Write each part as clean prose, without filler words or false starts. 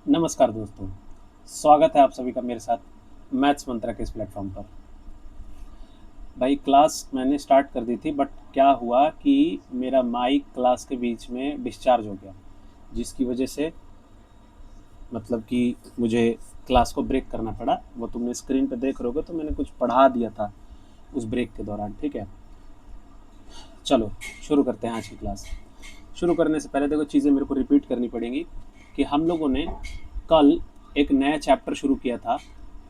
नमस्कार दोस्तों, स्वागत है आप सभी का मेरे साथ मैथ्स मंत्रा के इस प्लेटफॉर्म पर। भाई क्लास मैंने स्टार्ट कर दी थी, बट क्या हुआ कि मेरा माइक क्लास के बीच में डिस्चार्ज हो गया, जिसकी वजह से मतलब कि मुझे क्लास को ब्रेक करना पड़ा। वो तुमने स्क्रीन पे देख रहे होगे, तो मैंने कुछ पढ़ा दिया था उस ब्रेक के दौरान। ठीक है, चलो शुरू करते हैं आज की क्लास। शुरू करने से पहले देखो, चीज़ें मेरे को रिपीट करनी पड़ेंगी कि हम लोगों ने कल एक नया चैप्टर शुरू किया था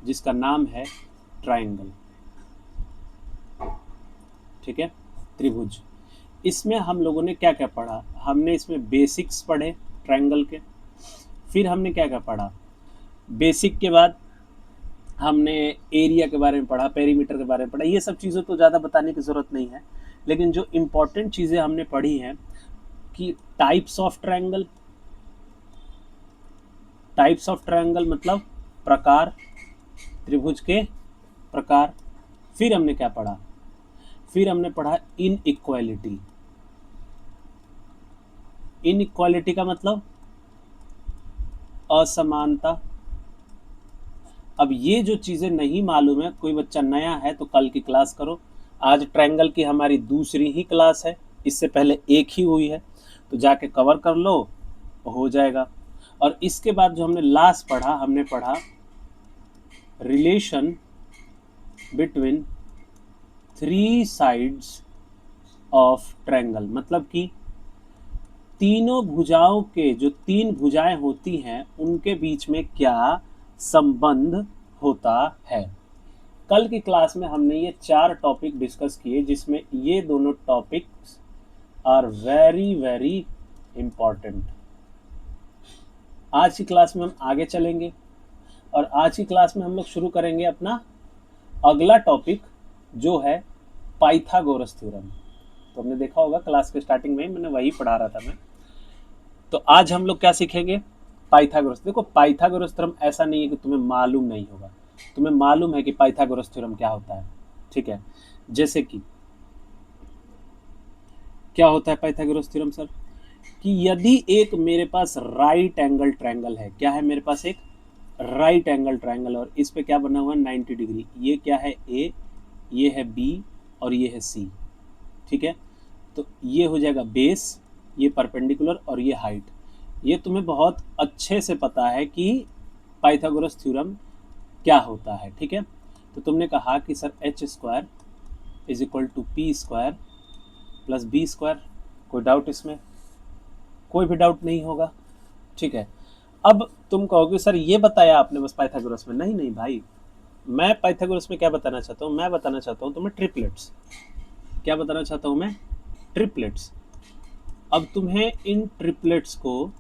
जिसका नाम है ट्रायंगल। ठीक है, त्रिभुज। इसमें हम लोगों ने क्या क्या पढ़ा? हमने इसमें बेसिक्स पढ़े ट्रायंगल के। फिर हमने क्या क्या पढ़ा? बेसिक के बाद हमने एरिया के बारे में पढ़ा, पेरीमीटर के बारे में पढ़ा। ये सब चीज़ें तो ज़्यादा बताने की ज़रूरत नहीं है, लेकिन जो इम्पोर्टेंट चीज़ें हमने पढ़ी हैं कि types of triangle. Types of triangle मतलब प्रकार, त्रिभुज के प्रकार। फिर हमने क्या पढ़ा? फिर हमने पढ़ा इन इक्वालिटी। इन इक्वालिटी का मतलब असमानता। अब ये जो चीज़ें नहीं मालूम है, कोई बच्चा नया है तो कल की क्लास करो। आज ट्रायंगल की हमारी दूसरी ही क्लास है, इससे पहले एक ही हुई है, तो जाके कवर कर लो, हो जाएगा। और इसके बाद जो हमने लास्ट पढ़ा, हमने पढ़ा relation between three sides of triangle. मतलब कि तीनों भुजाओं के, जो तीन भुजाएं होती हैं, उनके बीच में क्या संबंध होता है। कल की क्लास में हमने ये चार टॉपिक डिस्कस किए, जिसमें ये दोनों topics are very very important. आज की क्लास में हम आगे चलेंगे और आज की क्लास में हम लोग शुरू करेंगे अपना अगला टॉपिक, जो है पाइथागोरस थ्योरम। तो हमने देखा होगा क्लास के स्टार्टिंग में मैंने वही पढ़ा रहा था मैं। तो आज हम लोग क्या सीखेंगे? पाइथागोरस। देखो, पाइथागोरस थ्योरम ऐसा नहीं है कि तुम्हें मालूम नहीं होगा, तुम्हें मालूम है कि पाइथागोरस थ्योरम क्या होता है। ठीक है, जैसे कि क्या होता है पाइथागोरस थ्योरम सर? कि यदि एक मेरे पास राइट एंगल ट्रायंगल है, क्या है मेरे पास? एक राइट एंगल ट्रायंगल, और इस पे क्या बना हुआ है? 90 डिग्री। ये क्या है? ए, ये है बी और ये है सी। ठीक है, तो ये हो जाएगा बेस, ये परपेंडिकुलर और ये हाइट। ये तुम्हें बहुत अच्छे से पता है कि पाइथागोरस थ्योरम क्या होता है। ठीक है, तो तुमने कहा कि sir H square is equal to P square plus B square. कोई डाउट इसमें? कोई भी डाउट नहीं होगा। ठीक है, अब तुम कहोगे सर ये बताया आपने बस पाइथागोरस में। नहीं नहीं भाई, मैं पाइथागोरस में क्या बताना चाहता हूँ? मैं बताना चाहता हूँ तुम्हें ट्रिपलेट्स। क्या बताना चाहता हूँ मैं? ट्रिपलेट्स। अब तुम्हें इन ट्रिपलेट्स को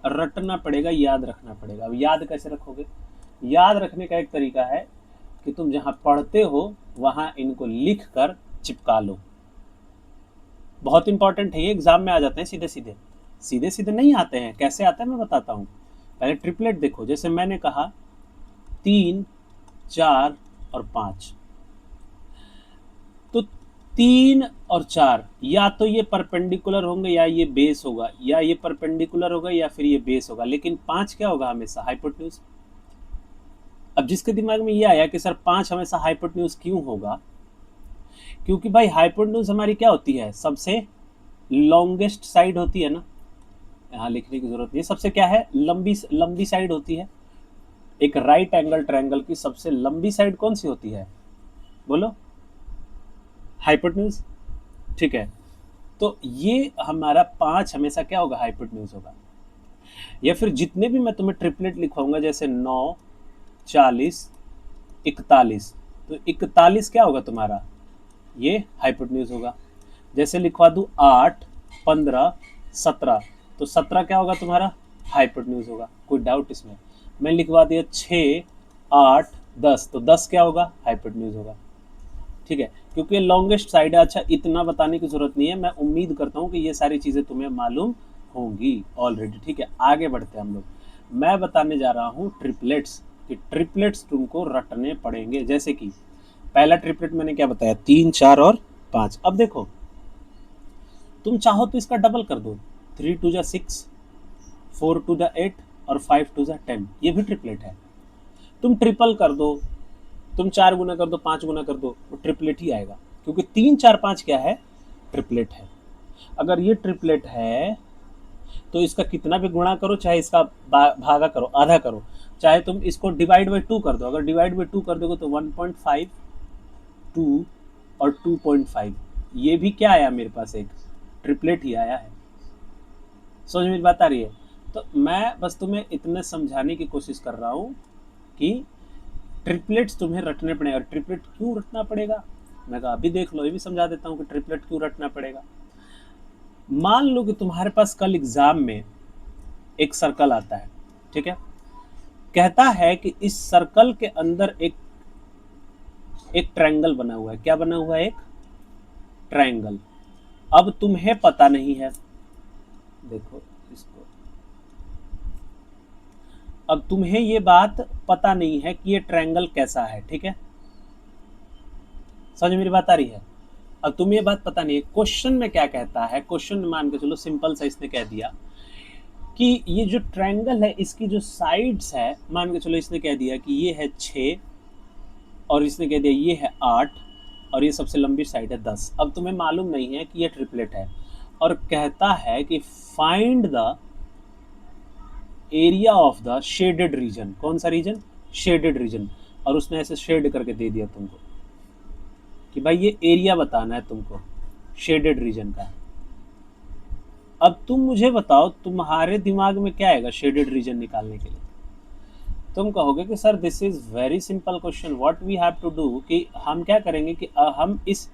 रटना पड़ेगा, याद रखना पड़ेगा। अब याद कैसे रखोगे? याद रखने का एक तरीका है कि तुम जहां पढ़ते हो वहां इनको लिख कर चिपका लो। बहुत इंपॉर्टेंट है ये, एग्जाम में आ जाते हैं सीधे सीधे। सीधे सीधे नहीं आते हैं, कैसे आते हैं मैं बताता हूँ। पहले ट्रिपलेट देखो, जैसे मैंने कहा 3, 4 और 5। तो 3 और 4 या तो ये परपेंडिकुलर होंगे या ये बेस होगा, या ये परपेंडिकुलर होगा या फिर ये बेस होगा, लेकिन 5 क्या होगा? हमेशा हाइपोटेन्यूज। अब जिसके दिमाग में ये आया कि सर 5 हमेशा हाइपोटेन्यूज क्यों होगा, क्योंकि भाई हाइपोटेन्यूज हमारी क्या होती है? सबसे लॉन्गेस्ट साइड होती है ना। यहाँ लिखने की जरूरत नहीं है, सबसे क्या है? लंबी लंबी साइड होती है। एक राइट एंगल ट्रायंगल की सबसे लंबी साइड कौन सी होती है? बोलो। हाइपोटेन्यूज। ठीक है, तो ये हमारा 5 हमेशा क्या होगा? हाइपोटेन्यूज होगा। या फिर जितने भी मैं तुम्हें ट्रिपलेट लिखवाऊंगा, जैसे 9, 40, 41, तो 41 क्या होगा तुम्हारा? ये हाइपोटेन्यूज होगा। जैसे लिखवा दूं 8, 15, 17, तो 17 क्या होगा तुम्हारा? हाइपोटेन्यूज होगा। कोई डाउट इसमें? मैं लिखवा दिया 6, 8, 10, तो 10 क्या होगा? हाइपोटेन्यूज होगा। ठीक है, क्योंकि लॉन्गेस्ट साइड है। अच्छा, इतना बताने की जरूरत नहीं है, मैं उम्मीद करता हूँ कि ये सारी चीजें तुम्हें मालूम होंगी ऑलरेडी। ठीक है, आगे बढ़ते हैं हम लोग। मैं बताने जा रहा हूँ ट्रिपलेट्स, कि ट्रिपलेट्स तुमको रटने पड़ेंगे। जैसे कि पहला ट्रिपलेट मैंने क्या बताया? 3, 4 और 5। अब देखो, तुम चाहो तो इसका डबल कर दो। 3 2 जा 6, 4 2 जा 8 और 5 2 10, ये भी ट्रिपलेट है। तुम ट्रिपल कर दो, तुम 4 गुना कर दो, 5 गुना कर दो, वो ट्रिपलेट ही आएगा, क्योंकि 3 4 5 क्या है, ट्रिपलेट है। अगर ये ट्रिपलेट है तो इसका कितना भी गुणा करो, चाहे इसका भागा करो, आधा करो, चाहे तुम इसको डिवाइड बाई 2 कर दो। अगर डिवाइड बाई 2 कर दोगे तो 1.5, 2 और 2.5, ये भी क्या आया मेरे पास, एक ट्रिपलेट ही आया है। समझ में बात आ रही है? तो मैं बस तुम्हें इतने समझाने की कोशिश कर रहा हूँ कि ट्रिपलेट्स तुम्हें रटने पड़ेगा। और ट्रिपलेट क्यों रटना पड़ेगा, मैं कहा अभी देख लो, ये भी समझा देता हूँ कि ट्रिपलेट क्यों रटना पड़ेगा। मान लो कि तुम्हारे पास कल एग्जाम में एक सर्कल आता है, ठीक है, कहता है कि इस सर्कल के अंदर एक ट्रायंगल बना हुआ है। क्या बना हुआ है? एक ट्रायंगल। अब तुम्हें पता नहीं है, देखो इसको, अब तुम्हें ये बात पता नहीं है कि ये ट्रायंगल कैसा है, ठीक है, समझ मेरी बात आ रही है? अब तुम्हें ये बात पता नहीं है। क्वेश्चन में क्या कहता है, क्वेश्चन में मान के चलो सिंपल सा इसने कह दिया कि ये जो ट्रायंगल है इसकी जो साइड्स है, मान के चलो इसने कह दिया कि ये है 6 और इसने कह दिया ये है 8 और ये सबसे लंबी साइड है 10। अब तुम्हें मालूम नहीं है कि ये ट्रिपलेट है, और कहता है कि find the area of the shaded region. कौन सा रीजन? Shaded region. और उसने ऐसे शेड करके दे दिया तुमको कि भाई ये एरिया बताना है तुमको शेडेड रीजन का। अब तुम मुझे बताओ, तुम्हारे दिमाग में क्या आएगा शेडेड रीजन निकालने के लिए? तुम कहोगे कि sir this is very simple question, what we have to do, कि हम क्या करेंगे कि हम इस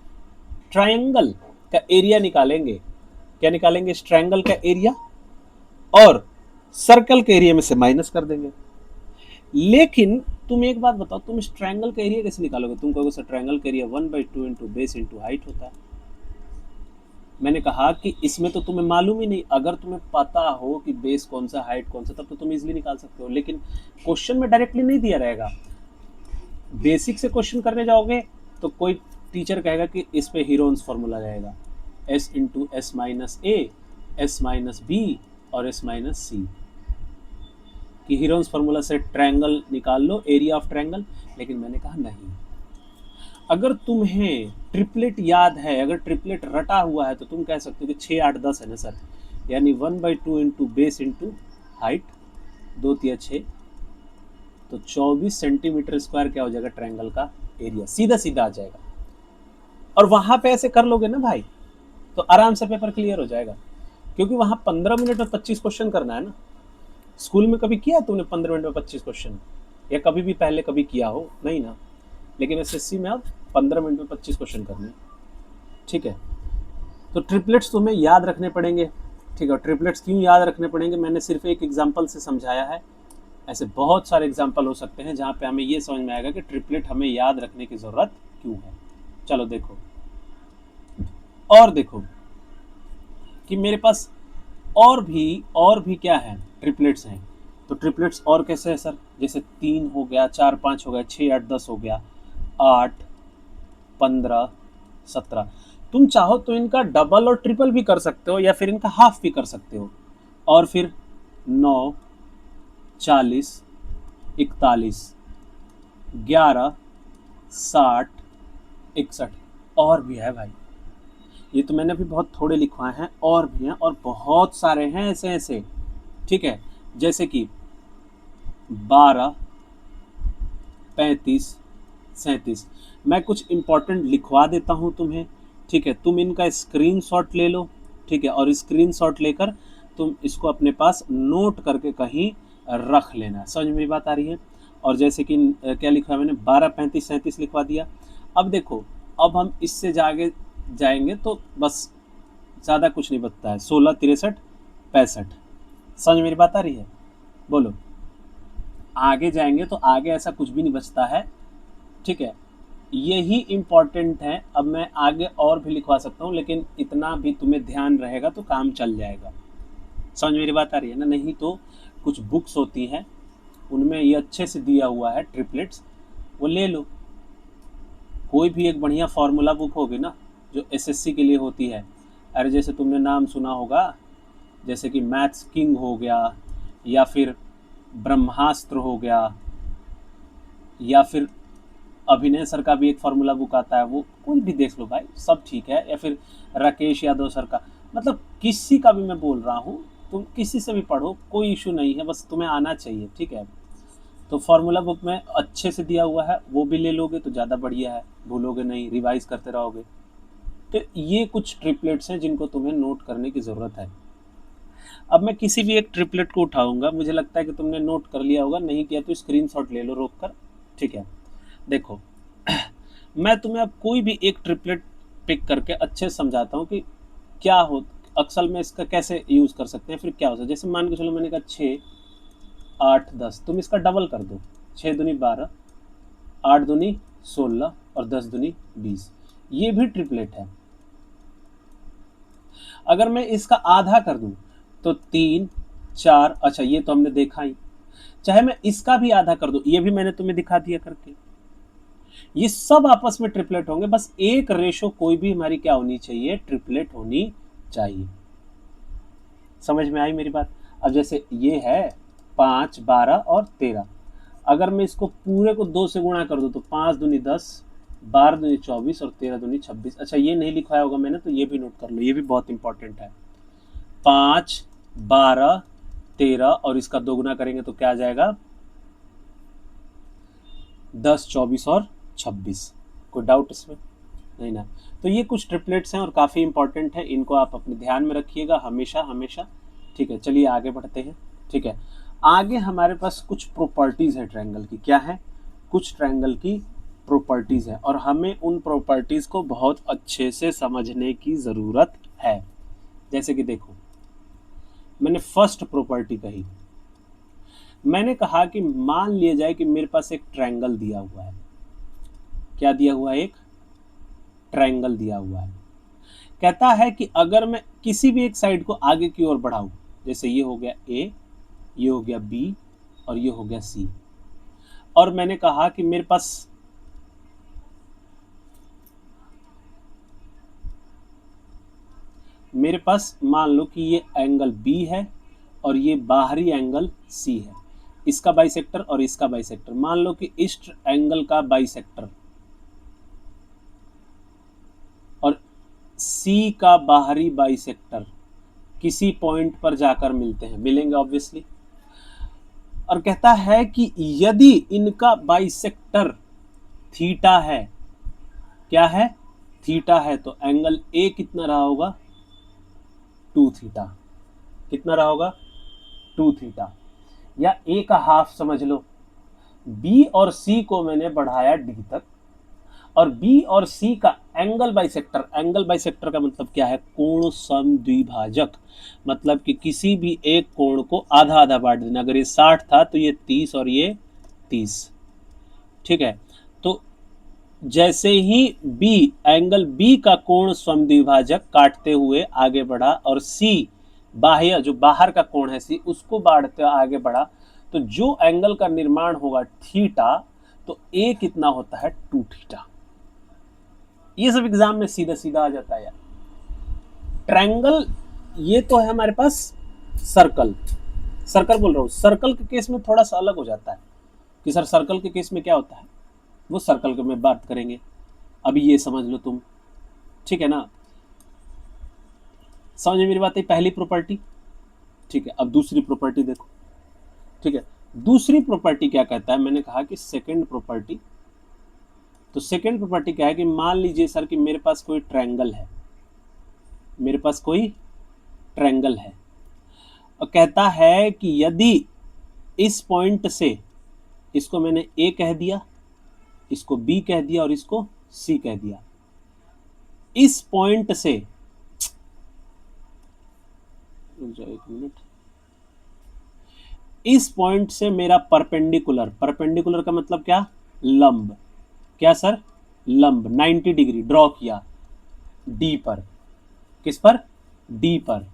ट्रायंगल का एरिया निकालेंगे। क्या निकालेंगे? इस ट्रायंगल का एरिया, और सर्कल के एरिया में से माइनस कर देंगे। लेकिन तुम एक बात बताओ, तुम इस ट्रायंगल का एरिया कैसे निकालोगे? तुम कहोगे सर ट्रायंगल का area 1/2 into base into height होता है। मैंने कहा कि इसमें तो तुम्हें मालूम ही नहीं। अगर तुम्हें पता हो कि बेस कौन सा, हाइट कौन सा, तब तो तुम इजीली निकाल सकते हो, लेकिन क्वेश्चन में डायरेक्टली नहीं दिया रहेगा। बेसिक से क्वेश्चन करने जाओगे तो कोई टीचर कहेगा कि इस पे हीरोन्स फॉर्मूला जाएगा, s into S minus A, S minus B और एस माइनस सी, कि हीरोन्स फॉर्मूला से ट्रायंगल निकाल लो, एरिया ऑफ ट्रायंगल। लेकिन मैंने कहा नहीं, अगर तुम्हें ट्रिपलेट याद है, अगर ट्रिपलेट रटा हुआ है, तो तुम कह सकते हो कि 6 8 10 है ना सर, यानी 1/2 इंटू बेस इंटू हाइट, 2 3 6, तो 24 सेंटीमीटर स्क्वायर क्या हो जाएगा ट्रायंगल का एरिया, सीधा सीधा आ जाएगा। और वहां पे ऐसे कर लोगे ना भाई, तो आराम से पेपर क्लियर हो जाएगा, क्योंकि वहां 15 मिनट में 25 क्वेश्चन करना है ना। स्कूल में कभी किया तुमने 15 मिनट में 25 क्वेश्चन, या कभी भी पहले कभी किया हो? नहीं ना। लेकिन एसएससी में अब 15 मिनट में 25 क्वेश्चन करने, ठीक है। तो ट्रिपलेट्स तुम्हें याद रखने पड़ेंगे, ठीक है। ट्रिपलेट्स क्यों याद रखने पड़ेंगे, मैंने सिर्फ एक एग्जांपल से समझाया है। ऐसे बहुत सारे एग्जांपल हो सकते हैं जहाँ पे हमें ये समझ में आएगा कि ट्रिपलेट हमें याद रखने की ज़रूरत क्यों है। चलो देखो, और देखो कि मेरे पास और भी क्या है, ट्रिपलेट्स हैं। तो ट्रिपलेट्स और कैसे है सर? जैसे 3 हो गया, 4 5 हो गया, 6 8 10 हो गया, 8 15 17। तुम चाहो तो इनका डबल और ट्रिपल भी कर सकते हो, या फिर इनका हाफ भी कर सकते हो। और फिर 9 40 41 11 60 61 और भी है भाई। ये तो मैंने अभी बहुत थोड़े लिखवाए हैं, और भी हैं, और बहुत सारे हैं ऐसे ऐसे, ठीक है। जैसे कि 12 35 37। मैं कुछ इंपॉर्टेंट लिखवा देता हूँ तुम्हें, ठीक है। तुम इनका स्क्रीनशॉट ले लो, ठीक है, और स्क्रीनशॉट लेकर तुम इसको अपने पास नोट करके कहीं रख लेना। समझ में बात आ रही है? और जैसे कि क्या लिखा मैंने, 12 35 37 लिखवा दिया। अब देखो, अब हम इससे जागे जाएंगे तो बस ज़्यादा कुछ नहीं बचता है, 16 63 65। समझ मेरी बात आ रही है? बोलो। आगे जाएंगे तो आगे ऐसा कुछ भी नहीं बचता है, ठीक है। यही इम्पॉर्टेंट है। अब मैं आगे और भी लिखवा सकता हूँ, लेकिन इतना भी तुम्हें ध्यान रहेगा तो काम चल जाएगा। समझ मेरी बात आ रही है ना? नहीं तो कुछ बुक्स होती हैं उनमें ये अच्छे से दिया हुआ है ट्रिपलेट्स, वो ले लो। कोई भी एक बढ़िया फार्मूला बुक होगी ना जो एसएससी के लिए होती है, अरे जैसे तुमने नाम सुना होगा, जैसे कि मैथ्स किंग हो गया, या फिर ब्रह्मास्त्र हो गया, या फिर अभिनय सर का भी एक फार्मूला बुक आता है, वो कोई भी देख लो भाई, सब ठीक है। या फिर राकेश यादव सर का, मतलब किसी का भी मैं बोल रहा हूँ, तुम किसी से भी पढ़ो, कोई इशू नहीं है, बस तुम्हें आना चाहिए, ठीक है। तो फार्मूला बुक में अच्छे से दिया हुआ है, वो भी ले लोगे तो ज़्यादा बढ़िया है, भूलोगे नहीं, रिवाइज करते रहोगे। तो ये कुछ ट्रिपलेट्स हैं जिनको तुम्हें नोट करने की ज़रूरत है। अब मैं किसी भी एक ट्रिपलेट को उठाऊंगा, मुझे लगता है कि तुमने नोट कर लिया होगा, नहीं किया तो स्क्रीनशॉट ले लो रोक कर, ठीक है। देखो मैं तुम्हें अब कोई भी एक ट्रिपलेट पिक करके अच्छे से समझाता हूँ कि क्या हो, अक्सर में इसका कैसे यूज़ कर सकते हैं, फिर क्या हो सकता है। जैसे मान के चलो मैंने कहा 6 8 10, तुम इसका डबल कर दो, 6 दूनी 12, 8 दूनी 16 और 10 दूनी 20, ये भी ट्रिपलेट है। अगर मैं इसका आधा कर दूं तो 3 4, अच्छा ये तो हमने देखा ही, चाहे मैं इसका भी आधा कर दूं, ये भी मैंने तुम्हें दिखा दिया करके, ये सब आपस में ट्रिपलेट होंगे, बस एक रेशो कोई भी हमारी क्या होनी चाहिए, ट्रिपलेट होनी चाहिए। समझ में आई मेरी बात। अब जैसे ये है 5 12 और 13, अगर मैं इसको पूरे को 2 से गुणा कर दूं तो 5 दूनी 10, 12 दूनी 24 और 13 दूनी 26। अच्छा ये नहीं लिखवाया होगा मैंने, तो ये भी नोट कर लो, ये भी बहुत इंपॉर्टेंट है। 5 12 13 और इसका 2 गुना करेंगे तो क्या आ जाएगा, 10 24 और 26। कोई डाउट इसमें नहीं ना। तो ये कुछ ट्रिपलेट्स हैं और काफ़ी इंपॉर्टेंट है, इनको आप अपने ध्यान में रखिएगा हमेशा हमेशा, ठीक है। चलिए आगे बढ़ते हैं, ठीक है। आगे हमारे पास कुछ प्रॉपर्टीज़ है ट्रायंगल की, क्या है, कुछ ट्रायंगल की प्रॉपर्टीज़ है, और हमें उन प्रॉपर्टीज़ को बहुत अच्छे से समझने की ज़रूरत है। जैसे कि देखो, मैंने फर्स्ट प्रॉपर्टी कही, मैंने कहा कि मान लिया जाए कि मेरे पास एक ट्रायंगल दिया हुआ है, क्या दिया हुआ है, एक ट्रायंगल दिया हुआ है। कहता है कि अगर मैं किसी भी एक साइड को आगे की ओर बढ़ाऊं, जैसे ये हो गया ए, ये हो गया बी और ये हो गया सी, और मैंने कहा कि मेरे पास मान लो कि ये एंगल बी है और ये बाहरी एंगल सी है, इसका बाइसेक्टर और इसका बाइसेक्टर, मान लो कि इस एंगल का बाइसेक्टर और सी का बाहरी बाइसेक्टर किसी पॉइंट पर जाकर मिलते हैं, मिलेंगे ऑब्वियसली। और कहता है कि यदि इनका बाइसेक्टर थीटा है, क्या है, थीटा है, तो एंगल ए कितना रहा होगा, 2 थीटा, कितना रहा होगा, 2 थीटा, या ए का हाफ समझ लो। बी और सी को मैंने बढ़ाया डी तक, और बी और सी का एंगल बाइसेक्टर, एंगल बाइसेक्टर का मतलब क्या है, कोण समद्विभाजक, मतलब कि किसी भी एक कोण को आधा आधा बांट देना, अगर ये 60 था तो ये 30 और ये 30, ठीक है। तो जैसे ही बी, एंगल बी का कोण समद्विभाजक काटते हुए आगे बढ़ा और सी, बाह्य जो बाहर का कोण है सी, उसको बांटते आगे बढ़ा, तो जो एंगल का निर्माण होगा थीटा, तो ए कितना होता है, 2 थीटा। ये सब एग्जाम में सीधा सीधा आ जाता है यार। ट्रायंगल ये तो है हमारे पास, सर्कल, सर्कल बोल रहा हूँ, सर्कल के केस में थोड़ा सा अलग हो जाता है कि सर सर्कल के केस में क्या होता है, वो सर्कल के में बात करेंगे, अभी ये समझ लो तुम, ठीक है ना। समझ में मेरी बात है, पहली प्रॉपर्टी, ठीक है। अब दूसरी प्रॉपर्टी देखो, ठीक है। दूसरी प्रॉपर्टी क्या कहता है, मैंने कहा कि सेकंड प्रॉपर्टी, तो सेकंड प्रॉपर्टी क्या है कि मान लीजिए सर कि मेरे पास कोई ट्रायंगल है, मेरे पास कोई ट्रायंगल है, और कहता है कि यदि इस पॉइंट से, इसको मैंने ए कह दिया, इसको बी कह दिया और इसको सी कह दिया, इस पॉइंट से, एक मिनट, इस पॉइंट से मेरा परपेंडिकुलर, परपेंडिकुलर का मतलब क्या, लंब, क्या सर, लंब 90 डिग्री ड्रॉ किया डी पर, किस पर, डी पर,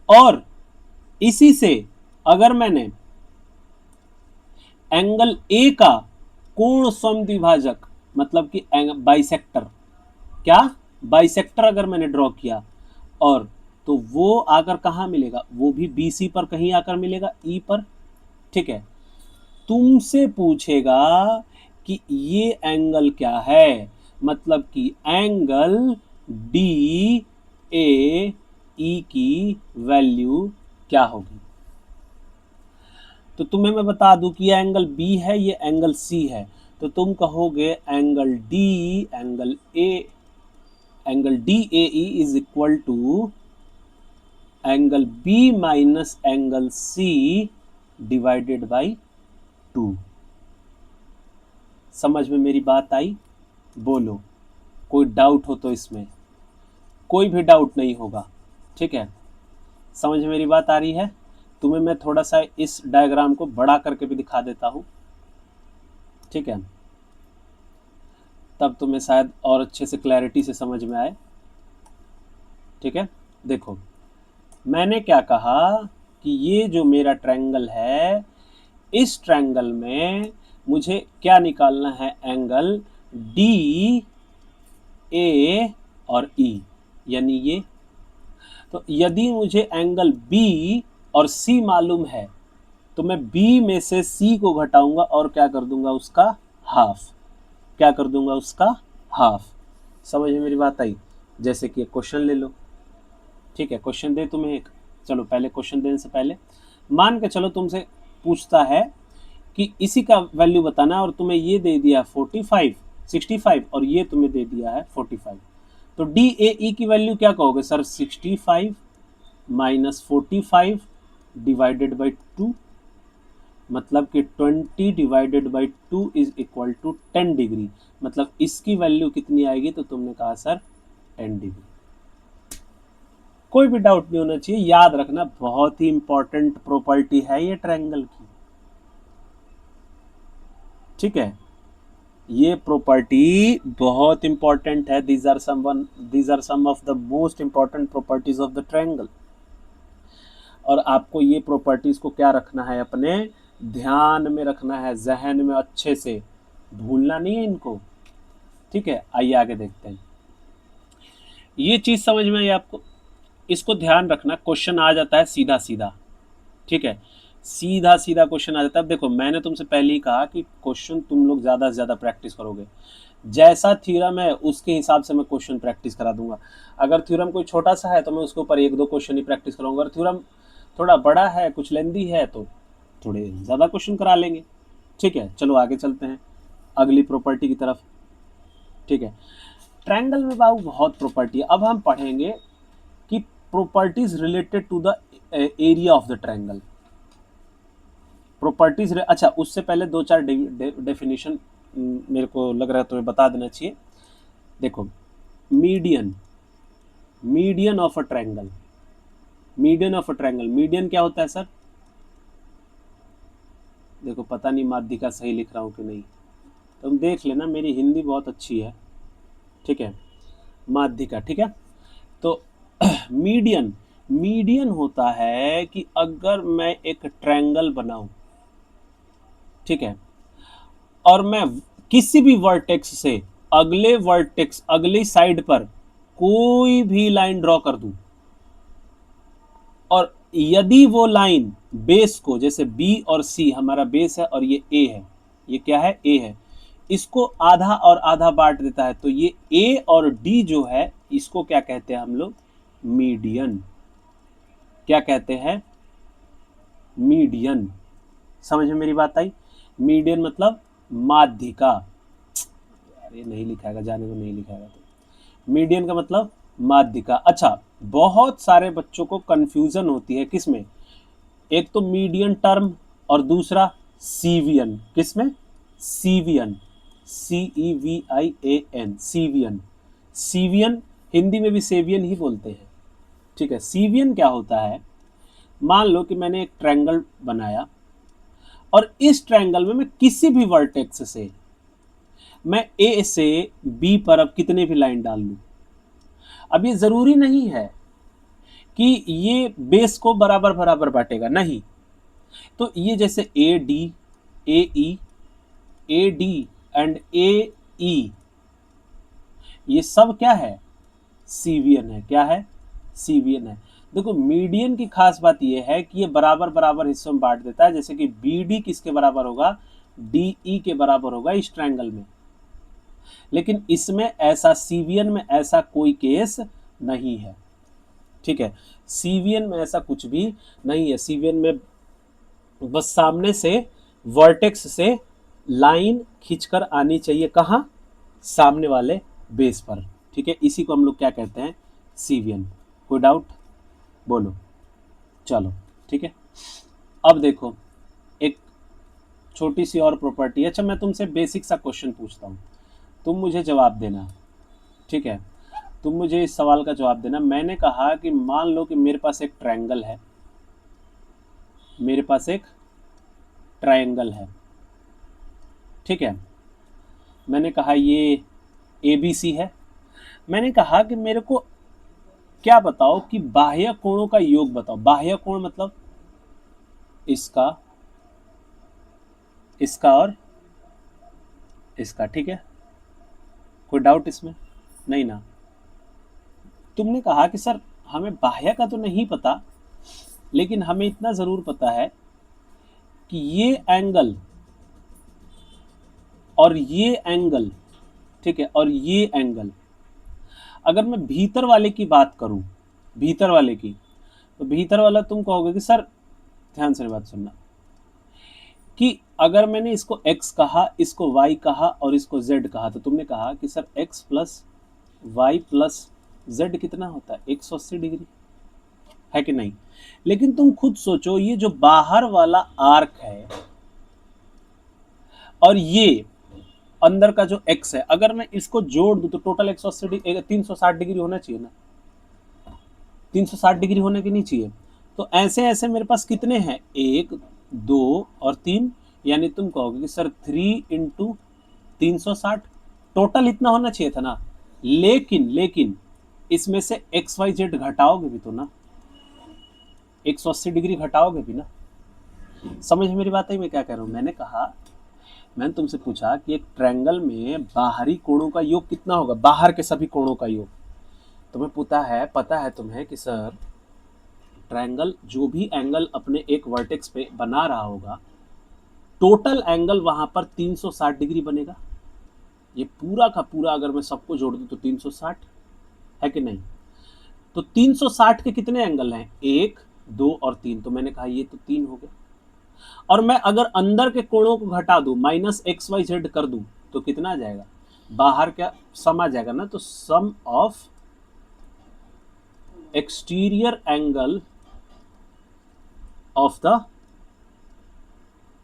और इसी से अगर मैंने एंगल ए का कोण समद्विभाजक, मतलब कि बाइसेक्टर, क्या, बाइसेक्टर अगर मैंने ड्रॉ किया, और तो वो आकर कहाँ मिलेगा, वो भी BC पर कहीं आकर मिलेगा, E पर। ठीक है, तुमसे पूछेगा कि ये एंगल क्या है, मतलब कि एंगल DAE की वैल्यू क्या होगी। तो तुम्हें मैं बता दूं कि ये एंगल B है, ये एंगल C है, तो तुम कहोगे angle DAE is equal to angle B minus angle C divided by 2। समझ में मेरी बात आई? बोलो, कोई डाउट हो तो इसमें? कोई भी डाउट नहीं होगा, ठीक है। समझ में मेरी बात आ रही है? तुम्हें मैं थोड़ा सा इस डायग्राम को बड़ा करके भी दिखा देता हूं, ठीक है, तब तुम्हें शायद और अच्छे से क्लैरिटी से समझ में आए। ठीक है, देखो मैंने क्या कहा कि ये जो मेरा ट्रायंगल है, इस ट्रायंगल में मुझे क्या निकालना है, एंगल DAE और E, यानी ये। तो यदि मुझे एंगल B और C मालूम है तो मैं B में से C को घटाऊंगा और क्या कर दूंगा, उसका हाफ। क्या कर दूंगा, उसका हाफ। समझ में मेरी बात आई? जैसे कि एक क्वेश्चन ले लो, ठीक है, क्वेश्चन दे तुम्हें एक। चलो पहले क्वेश्चन देने से पहले मान के चलो तुमसे पूछता है कि इसी का वैल्यू बताना है और तुम्हें ये दे दिया 65 और ये तुम्हें दे दिया है 45। तो DAE की वैल्यू क्या कहोगे सर, 65 माइनस 45 डिवाइडेड बाई 2, मतलब कि 20 divided by 2 is equal to 10 degree. मतलब इसकी वैल्यू कितनी आएगी, तो तुमने कहा सर 10 डिग्री। कोई भी डाउट नहीं होना चाहिए, याद रखना बहुत ही इंपॉर्टेंट प्रॉपर्टी है ये ट्रायंगल की, ठीक है। ये प्रॉपर्टी बहुत इंपॉर्टेंट है। These are some of the most important properties of the triangle. और आपको ये प्रॉपर्टीज को क्या रखना है, अपने ध्यान में रखना है, जहन में अच्छे से, भूलना नहीं है इनको, ठीक है। आइए आगे देखते हैं। ये चीज समझ में आई आपको? इसको ध्यान रखना, क्वेश्चन आ जाता है सीधा सीधा, ठीक है, सीधा सीधा क्वेश्चन आ जाता है। अब देखो मैंने तुमसे पहले ही कहा कि क्वेश्चन तुम लोग ज़्यादा से ज़्यादा प्रैक्टिस करोगे, जैसा थ्योरम है उसके हिसाब से मैं क्वेश्चन प्रैक्टिस करा दूंगा। अगर थ्योरम कोई छोटा सा है तो मैं उसके ऊपर 1-2 क्वेश्चन ही प्रैक्टिस कराऊंगा। अगर थ्योरम थोड़ा बड़ा है, कुछ लेंदी है, तो थोड़े ज़्यादा क्वेश्चन करा लेंगे, ठीक है। चलो आगे चलते हैं अगली प्रॉपर्टी की तरफ, ठीक है। ट्रायंगल में बाबू बहुत प्रॉपर्टी है। अब हम पढ़ेंगे कि properties related to the area of the triangle. Properties, अच्छा उससे पहले 2-4 डेफिनेशन मेरे को लग रहा है तुम्हें बता देना चाहिए। देखो median of a triangle, median क्या होता है सर? देखो पता नहीं माध्यिका सही लिख रहा हूँ कि नहीं, तुम देख लेना, मेरी हिंदी बहुत अच्छी है, ठीक है, माध्यिका, ठीक है। तो मीडियन होता है कि अगर मैं एक ट्रायंगल बनाऊं, ठीक है, और मैं किसी भी वर्टेक्स से अगली साइड पर कोई भी लाइन ड्रॉ कर दूं, और यदि वो लाइन बेस को, जैसे B और C हमारा बेस है और ये A है, ये क्या है, A है, इसको आधा और आधा बांट देता है, तो ये A और D जो है इसको क्या कहते हैं हम लोग, मीडियन। क्या कहते हैं, मीडियन। समझ में मेरी बात आई? मीडियन मतलब माध्यिका, अरे नहीं लिखाएगा, जाने को नहीं लिखाएगा। तो मीडियन का मतलब माध्यिका। अच्छा, बहुत सारे बच्चों को कंफ्यूजन होती है किसमें, एक तो मीडियन टर्म और दूसरा सीवियन। किसमें? सीवियन, CEVIAN, सीवियन। सीवियन हिंदी में भी सेवियन ही बोलते हैं, ठीक है। सीवियन क्या होता है, मान लो कि मैंने एक ट्रायंगल बनाया और इस ट्रायंगल में मैं किसी भी वर्टेक्स से मैं A से B पर अब कितने भी लाइन डाल लूं। अब ये जरूरी नहीं है कि ये बेस को बराबर बराबर बांटेगा, नहीं। तो ये जैसे AD, AE, AD and AE, ये सब क्या है, सीवियन है। क्या है, सीवियन है। देखो मीडियन की खास बात यह है कि ये बराबर बराबर हिस्सों में बांट देता है, जैसे कि बी डी किसके बराबर होगा, डी ई के बराबर होगा इस ट्रायंगल में। लेकिन इसमें ऐसा, सीवीएन में ऐसा कोई केस नहीं है, ठीक है। सीवीएन में ऐसा कुछ भी नहीं है। सीवीएन में बस सामने से वर्टेक्स से लाइन खींचकर आनी चाहिए, कहाँ, सामने वाले बेस पर, ठीक है। इसी को हम लोग क्या कहते हैं, सीवीएन। कोई डाउट, बोलो, चलो ठीक है। अब देखो एक छोटी सी और प्रॉपर्टी। अच्छा मैं तुमसे बेसिक सा क्वेश्चन पूछता हूँ, तुम मुझे जवाब देना, ठीक है। तुम मुझे इस सवाल का जवाब देना। मैंने कहा कि मान लो कि मेरे पास एक ट्रायंगल है, मेरे पास एक ट्रायंगल है, ठीक है। मैंने कहा ये ABC है। मैंने कहा कि मेरे को क्या बताओ कि बाह्य कोणों का योग बताओ। बाह्य कोण मतलब इसका, इसका और इसका, ठीक है। कोई डाउट इसमें, नहीं ना। तुमने कहा कि सर हमें बाह्य का तो नहीं पता, लेकिन हमें इतना जरूर पता है कि ये एंगल और ये एंगल, ठीक है, और ये एंगल, अगर मैं भीतर वाले की बात करूं, भीतर वाले की, तो भीतर वाला तुम कहोगे कि सर, ध्यान से बात सुनना, कि अगर मैंने इसको x कहा, इसको y कहा और इसको z कहा, तो तुमने कहा कि sir x plus y plus z कितना होता है, 180 डिग्री, है कि नहीं। लेकिन तुम खुद सोचो, ये जो बाहर वाला आर्क है और ये अंदर का जो x है, अगर मैं इसको जोड़ दूं तो टोटल 180 डिग्री, 360 डिग्री होना चाहिए ना, 360 डिग्री होने की नहीं चाहिए। तो ऐसे ऐसे मेरे पास कितने हैं, 1 2 और 3, यानी तुम कहोगे कि सर 3 इंटू 360, टोटल इतना होना चाहिए था ना। लेकिन इसमें से एक्स वाई जेड घटाओगे भी तो ना, 180 डिग्री घटाओगे भी ना। समझ मेरी बात है मैं क्या कह रहा हूँ। मैंने तुमसे पूछा कि एक ट्रायंगल में बाहरी कोणों का योग कितना होगा, बाहर के सभी कोणों का योग। तुम्हें पता है तुम्हें कि सर ट्रायंगल जो भी एंगल अपने एक वर्टेक्स पे बना रहा होगा, टोटल एंगल वहां पर 360 डिग्री बनेगा। ये पूरा का पूरा अगर मैं सबको जोड़ दूं तो 360, है कि नहीं। तो 360 के कितने एंगल हैं, 1 2 और 3, तो मैंने कहा ये तो 3 हो गए। और मैं अगर अंदर के कोणों को घटा दूं, माइनस एक्स वाई जेड कर दूं, तो कितना आ जाएगा, बाहर क्या सम आ जाएगा ना। तो sum of exterior angle of the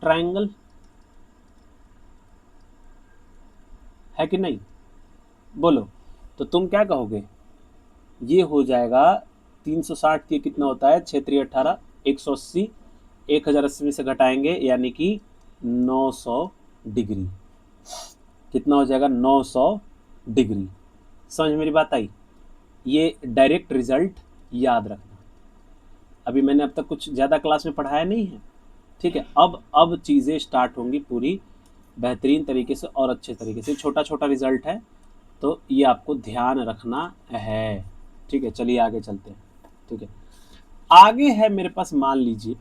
triangle, है कि नहीं, बोलो। तो तुम क्या कहोगे, ये हो जाएगा 360 के कितना होता है, 6 3 18, 180, 1080 में से घटाएंगे यानी कि 900 डिग्री। कितना हो जाएगा, 900 डिग्री। समझ मेरी बात आई। ये डायरेक्ट रिजल्ट याद रखना। अभी मैंने अब तक कुछ ज़्यादा क्लास में पढ़ाया नहीं है, ठीक है। अब चीज़ें स्टार्ट होंगी पूरी बेहतरीन तरीके से और अच्छे तरीके से। छोटा छोटा रिजल्ट है तो ये आपको ध्यान रखना है, ठीक है। चलिए आगे चलते हैं, ठीक है। आगे है मेरे पास, मान लीजिए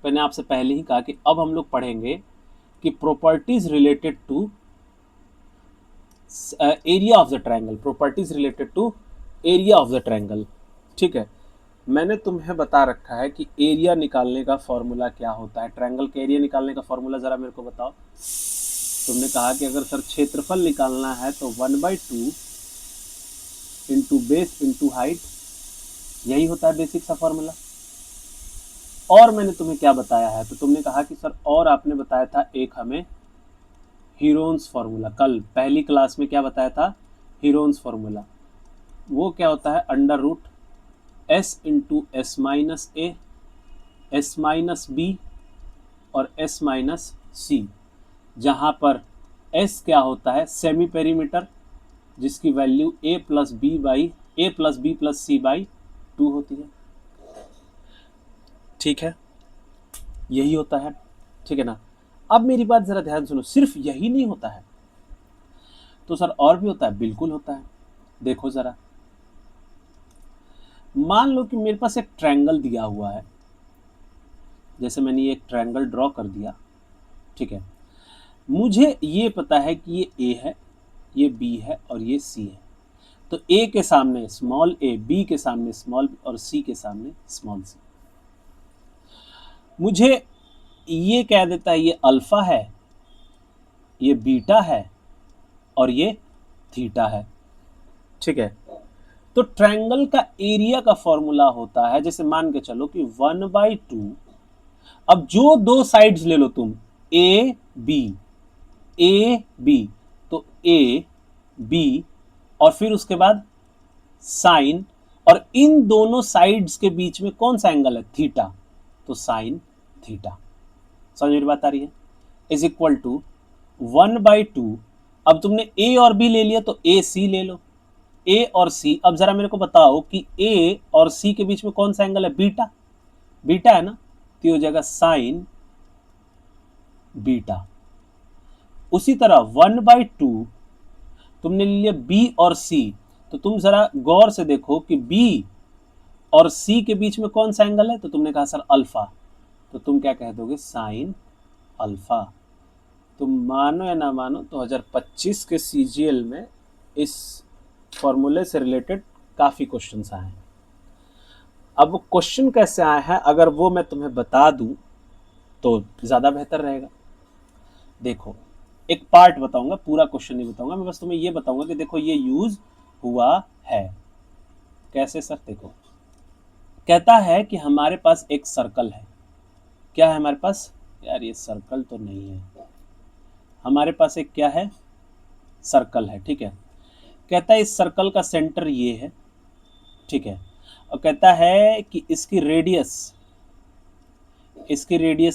मैंने आपसे पहले ही कहा कि अब हम लोग पढ़ेंगे कि properties related to area of the triangle, properties related to area of the triangle, ठीक है। मैंने तुम्हें बता रखा है कि एरिया निकालने का फॉर्मूला क्या होता है। ट्रायंगल के एरिया निकालने का फॉर्मूला जरा मेरे को बताओ। तुमने कहा कि अगर सर क्षेत्रफल निकालना है तो 1/2 इंटू बेस इंटू हाइट, यही होता है बेसिक सा फॉर्मूला। और मैंने तुम्हें क्या बताया है, तो तुमने कहा कि सर, और आपने बताया था एक हमें हीरोन्स फार्मूला, कल पहली क्लास में क्या बताया था, हीरोन्स फार्मूला। वो क्या होता है, under root S into S minus A, S minus B और एस माइनस सी, जहाँ पर एस क्या होता है, सेमी पेरीमीटर, जिसकी value A plus B plus C by 2 होती है, ठीक है। यही होता है, ठीक है ना। अब मेरी बात जरा ध्यान सुनो, सिर्फ यही नहीं होता है तो सर और भी होता है, बिल्कुल होता है। देखो जरा, मान लो कि मेरे पास एक ट्रायंगल दिया हुआ है, जैसे मैंने ये एक ट्रायंगल ड्रॉ कर दिया, ठीक है। मुझे ये पता है कि ये ए है, ये बी है और ये सी है। तो ए के सामने स्मॉल ए, बी के सामने स्मॉल बी और सी के सामने स्मॉल सी। मुझे ये कह देता है ये अल्फा है, ये बीटा है और ये थीटा है, ठीक है। तो ट्रायंगल का एरिया का फॉर्मूला होता है, जैसे मान के चलो कि 1/2। अब जो दो साइड्स ले लो तुम, ए बी, ए बी, तो ए बी और फिर उसके बाद साइन, और इन दोनों साइड्स के बीच में कौन सा एंगल है, थीटा, तो साइन थीटा। समझ मेरी बात आ रही है? Is equal to 1/2। अब तुमने ए और बी ले लिया तो ए सी ले लो, ए और सी। अब जरा मेरे को बताओ कि ए और सी के बीच में कौन सा एंगल है, बीटा, बीटा है ना, तो ये हो जाएगा साइन बीटा। उसी तरह 1/2 तुमने ले लिया बी और सी, तो तुम जरा गौर से देखो कि बी और सी के बीच में कौन सा एंगल है, तो तुमने कहा सर अल्फा, तो तुम क्या कह दोगे, साइन अल्फा। तुम मानो या ना मानो, 2025 के सीजीएल में इस फॉर्मूले से रिलेटेड काफ़ी क्वेश्चंस आए हैं। अब वो क्वेश्चन कैसे आए हैं अगर वो मैं तुम्हें बता दूं तो ज़्यादा बेहतर रहेगा। देखो, एक पार्ट बताऊंगा, पूरा क्वेश्चन नहीं बताऊंगा, मैं बस तुम्हें ये बताऊंगा कि देखो ये यूज हुआ है कैसे। सर देखो, कहता है कि हमारे पास एक सर्कल है। क्या है हमारे पास, यार ये सर्कल तो नहीं है, हमारे पास एक क्या है, सर्कल है, ठीक है। कहता है इस सर्कल का सेंटर ये है, ठीक है, और कहता है कि इसकी रेडियस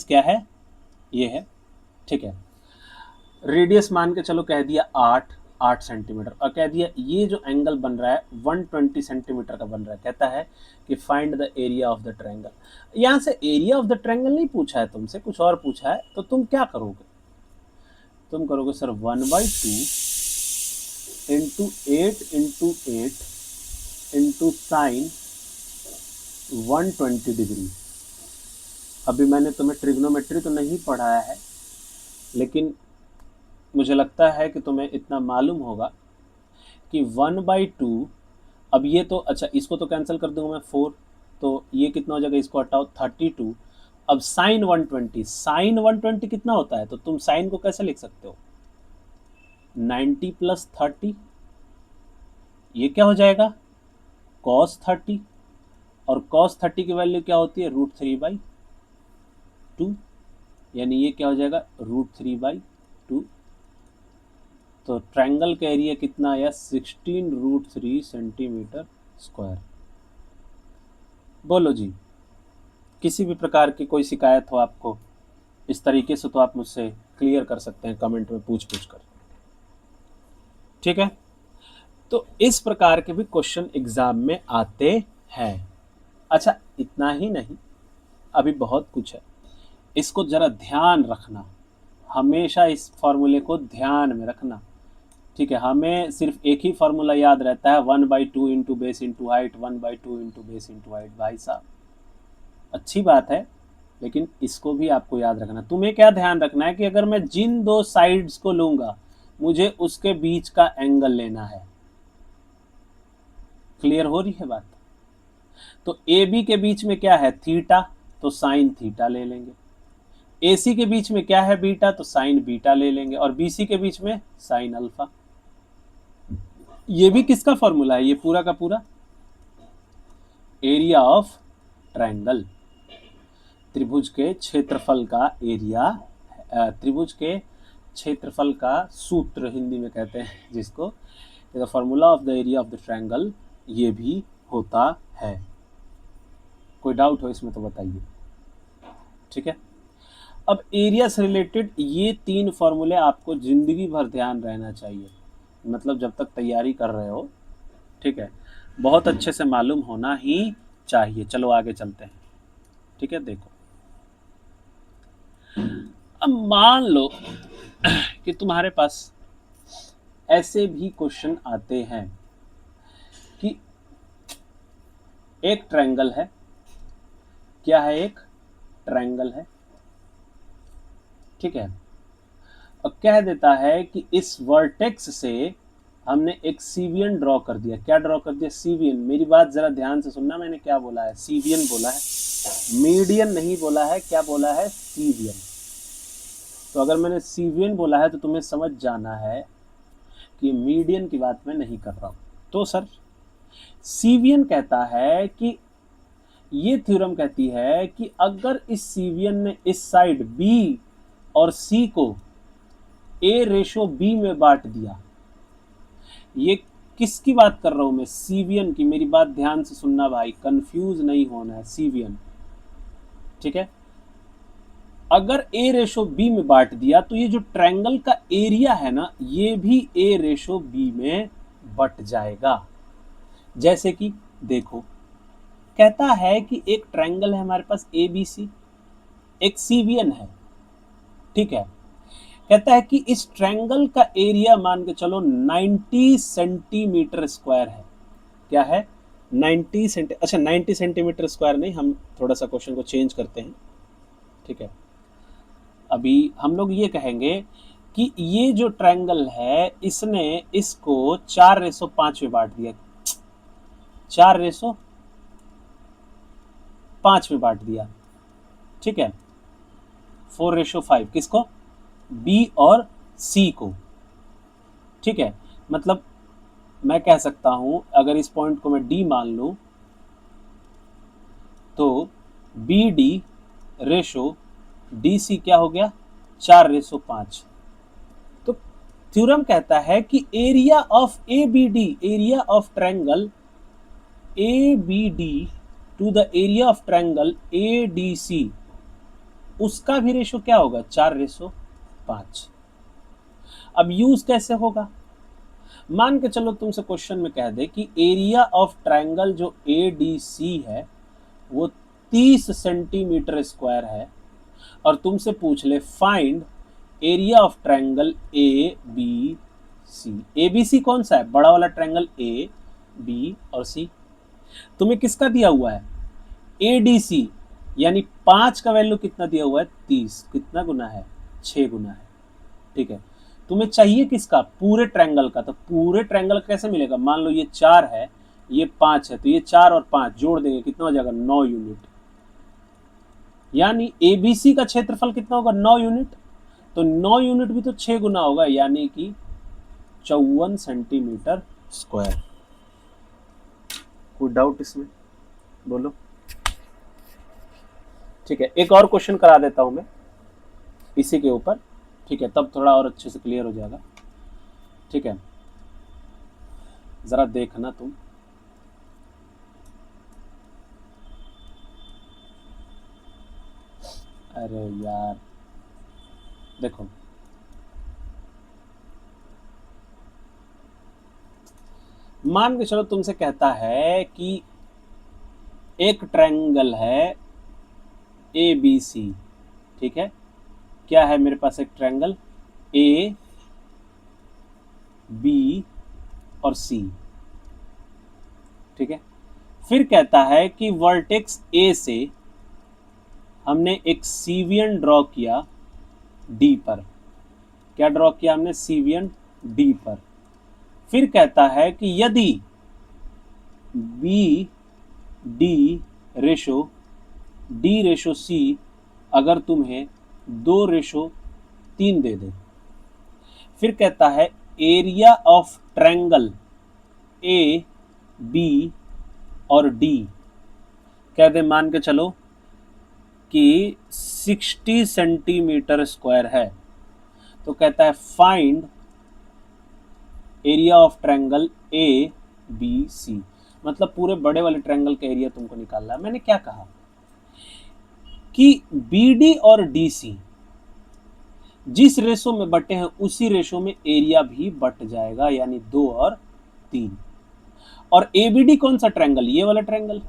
क्या है, ये है, ठीक है। रेडियस मान के चलो कह दिया 8 सेंटीमीटर, और कह दिया ये जो एंगल बन रहा है 120 सेंटीमीटर का बन रहा है। कहता है कि find the area of the triangle. यहाँ से एरिया ऑफ द ट्रायंगल नहीं पूछा है तुमसे, कुछ और पूछा है, तो तुम क्या करोगे, तुम करोगे sir 1/2 into 8 into sine 120 degree. अभी मैंने तुम्हें ट्रिग्नोमेट्री तो नहीं पढ़ाया है, लेकिन मुझे लगता है कि तुम्हें इतना मालूम होगा कि 1/2, अब ये तो अच्छा, इसको तो कैंसिल कर दूंगा मैं 4, तो ये कितना हो जाएगा, इसको हटाओ 32। अब साइन 120 कितना होता है, तो तुम साइन को कैसे लिख सकते हो, 90 + 30, ये क्या हो जाएगा, cos 30, और cos 30 की वैल्यू क्या होती है, √3/2, यानी ये क्या हो जाएगा, √3/2। तो ट्रायंगल का एरिया कितना आया, 16√3 सेंटीमीटर स्क्वायर। बोलो जी, किसी भी प्रकार की कोई शिकायत हो आपको इस तरीके से, तो आप मुझसे क्लियर कर सकते हैं कमेंट में पूछ कर, ठीक है। तो इस प्रकार के भी क्वेश्चन एग्जाम में आते हैं। अच्छा, इतना ही नहीं, अभी बहुत कुछ है, इसको जरा ध्यान रखना, हमेशा इस फॉर्मूले को ध्यान में रखना, ठीक है। हमें सिर्फ एक ही फार्मूला याद रहता है, 1/2 into base into height, 1/2 into base into height. भाई साहब, अच्छी बात है, लेकिन इसको भी आपको याद रखना। तुम्हें क्या ध्यान रखना है कि अगर मैं जिन दो साइड्स को लूंगा, मुझे उसके बीच का एंगल लेना है। क्लियर हो रही है बात? तो ए बी के बीच में क्या है, थीटा, तो साइन थीटा ले लेंगे। ए सी के बीच में क्या है, बीटा, तो साइन बीटा ले लेंगे। और बी सी के बीच में साइन अल्फा। ये भी किसका फॉर्मूला है, ये पूरा का पूरा एरिया ऑफ ट्रायंगल, त्रिभुज के क्षेत्रफल का एरिया, त्रिभुज के क्षेत्रफल का सूत्र हिंदी में कहते हैं जिसको, the formula of the area of the triangle, ये भी होता है। कोई डाउट हो इसमें तो बताइए, ठीक है। अब एरिया से रिलेटेड ये 3 फॉर्मूले आपको जिंदगी भर ध्यान रहना चाहिए, मतलब जब तक तैयारी कर रहे हो, ठीक है, बहुत अच्छे से मालूम होना ही चाहिए। चलो आगे चलते हैं, ठीक है। देखो, अब मान लो कि तुम्हारे पास ऐसे भी क्वेश्चन आते हैं कि एक ट्रायंगल है, क्या है, एक ट्रायंगल है, ठीक है, और कह देता है कि इस वर्टेक्स से हमने एक सीवियन ड्रॉ कर दिया। क्या ड्रॉ कर दिया? सीवियन। मेरी बात जरा ध्यान से सुनना, मैंने क्या बोला है, सीवियन बोला है, मीडियन नहीं बोला है। क्या बोला है? सीवियन। तो अगर मैंने सीवियन बोला है तो तुम्हें समझ जाना है कि मीडियन की बात मैं नहीं कर रहा हूं। तो सर सीवियन कहता है कि ये थ्योरम कहती है कि अगर इस सीवियन ने इस साइड बी और सी को ए रेशो बी में बांट दिया, ये किसकी बात कर रहा हूं मैं? सीवियन की। मेरी बात ध्यान से सुनना भाई, कंफ्यूज नहीं होना है, सीवियन, ठीक है। अगर ए रेशो बी में बांट दिया तो ये जो ट्रायंगल का एरिया है ना, ये भी ए रेशो बी में बट जाएगा। जैसे कि देखो, कहता है कि एक ट्रायंगल है हमारे पास ए बी सी, एक सीवियन है, ठीक है। कहता है कि इस ट्रायंगल का एरिया मान के चलो 90 सेंटीमीटर स्क्वायर है। क्या है? 90 सेंटी, अच्छा 90 सेंटीमीटर स्क्वायर नहीं, हम थोड़ा सा क्वेश्चन को चेंज करते हैं, ठीक है। अभी हम लोग ये कहेंगे कि ये जो ट्रायंगल है इसने इसको 4:5 में बांट दिया, 4:5 में बांट दिया, ठीक है। 4:5 किसको? बी और सी को, ठीक है। मतलब मैं कह सकता हूं, अगर इस पॉइंट को मैं डी मान लूं तो B D ratio D C क्या हो गया? 4:5। तो थ्योरम कहता है कि area of A B D, area of triangle A B D to the area of triangle A D C, उसका भी रेशो क्या होगा? 4:5। अब यूज कैसे होगा? मान के चलो तुमसे क्वेश्चन में कह दे कि एरिया ऑफ ट्रायंगल जो ए डी सी है वो 30 सेंटीमीटर स्क्वायर है, और तुमसे पूछ ले find area of triangle A B C. A B C कौन सा है? बड़ा वाला ट्रायंगल ए बी और सी। तुम्हें किसका दिया हुआ है? ए डी सी, यानी 5 का वैल्यू कितना दिया हुआ है? 30। कितना गुना है? 6 गुना है, ठीक है। तुम्हें चाहिए किसका? पूरे ट्रायंगल का। तो पूरे ट्रायंगल कैसे मिलेगा? मान लो ये 4 है, ये 5 है, तो ये 4 और 5 जोड़ देंगे, कितना हो जाएगा? 9 यूनिट। यानी एबीसी का क्षेत्रफल कितना होगा? 9 यूनिट। तो 9 यूनिट भी तो 6 गुना होगा, यानी कि 54 सेंटीमीटर स्क्वायर। कोई डाउट इसमें? बोलो। ठीक है, एक और क्वेश्चन करा देता हूं मैं इसी के ऊपर, ठीक है, तब थोड़ा और अच्छे से क्लियर हो जाएगा, ठीक है। जरा देखना तुम, अरे यार देखो, मान के चलो तुमसे कहता है कि एक ट्रायंगल है ए बी सी, ठीक है। क्या है मेरे पास? एक ट्रायंगल ए बी और सी, ठीक है। फिर कहता है कि वर्टेक्स ए से हमने एक सीवियन ड्रॉ किया डी पर। क्या ड्रॉ किया हमने? सीवियन डी पर। फिर कहता है कि यदि B D ratio D ratio C अगर तुम्हें 2:3 दे दे, फिर कहता है area of triangle A B और डी, कह दे मान के चलो कि 60 सेंटीमीटर स्क्वायर है, तो कहता है find area of triangle A B C. मतलब पूरे बड़े वाले ट्रायंगल का एरिया तुमको निकालना है। मैंने क्या कहा कि बी डी और डी सी जिस रेशो में बटे हैं उसी रेशो में एरिया भी बट जाएगा, यानी 2 और 3। और एबीडी कौन सा ट्रायंगल? ये वाला ट्रायंगल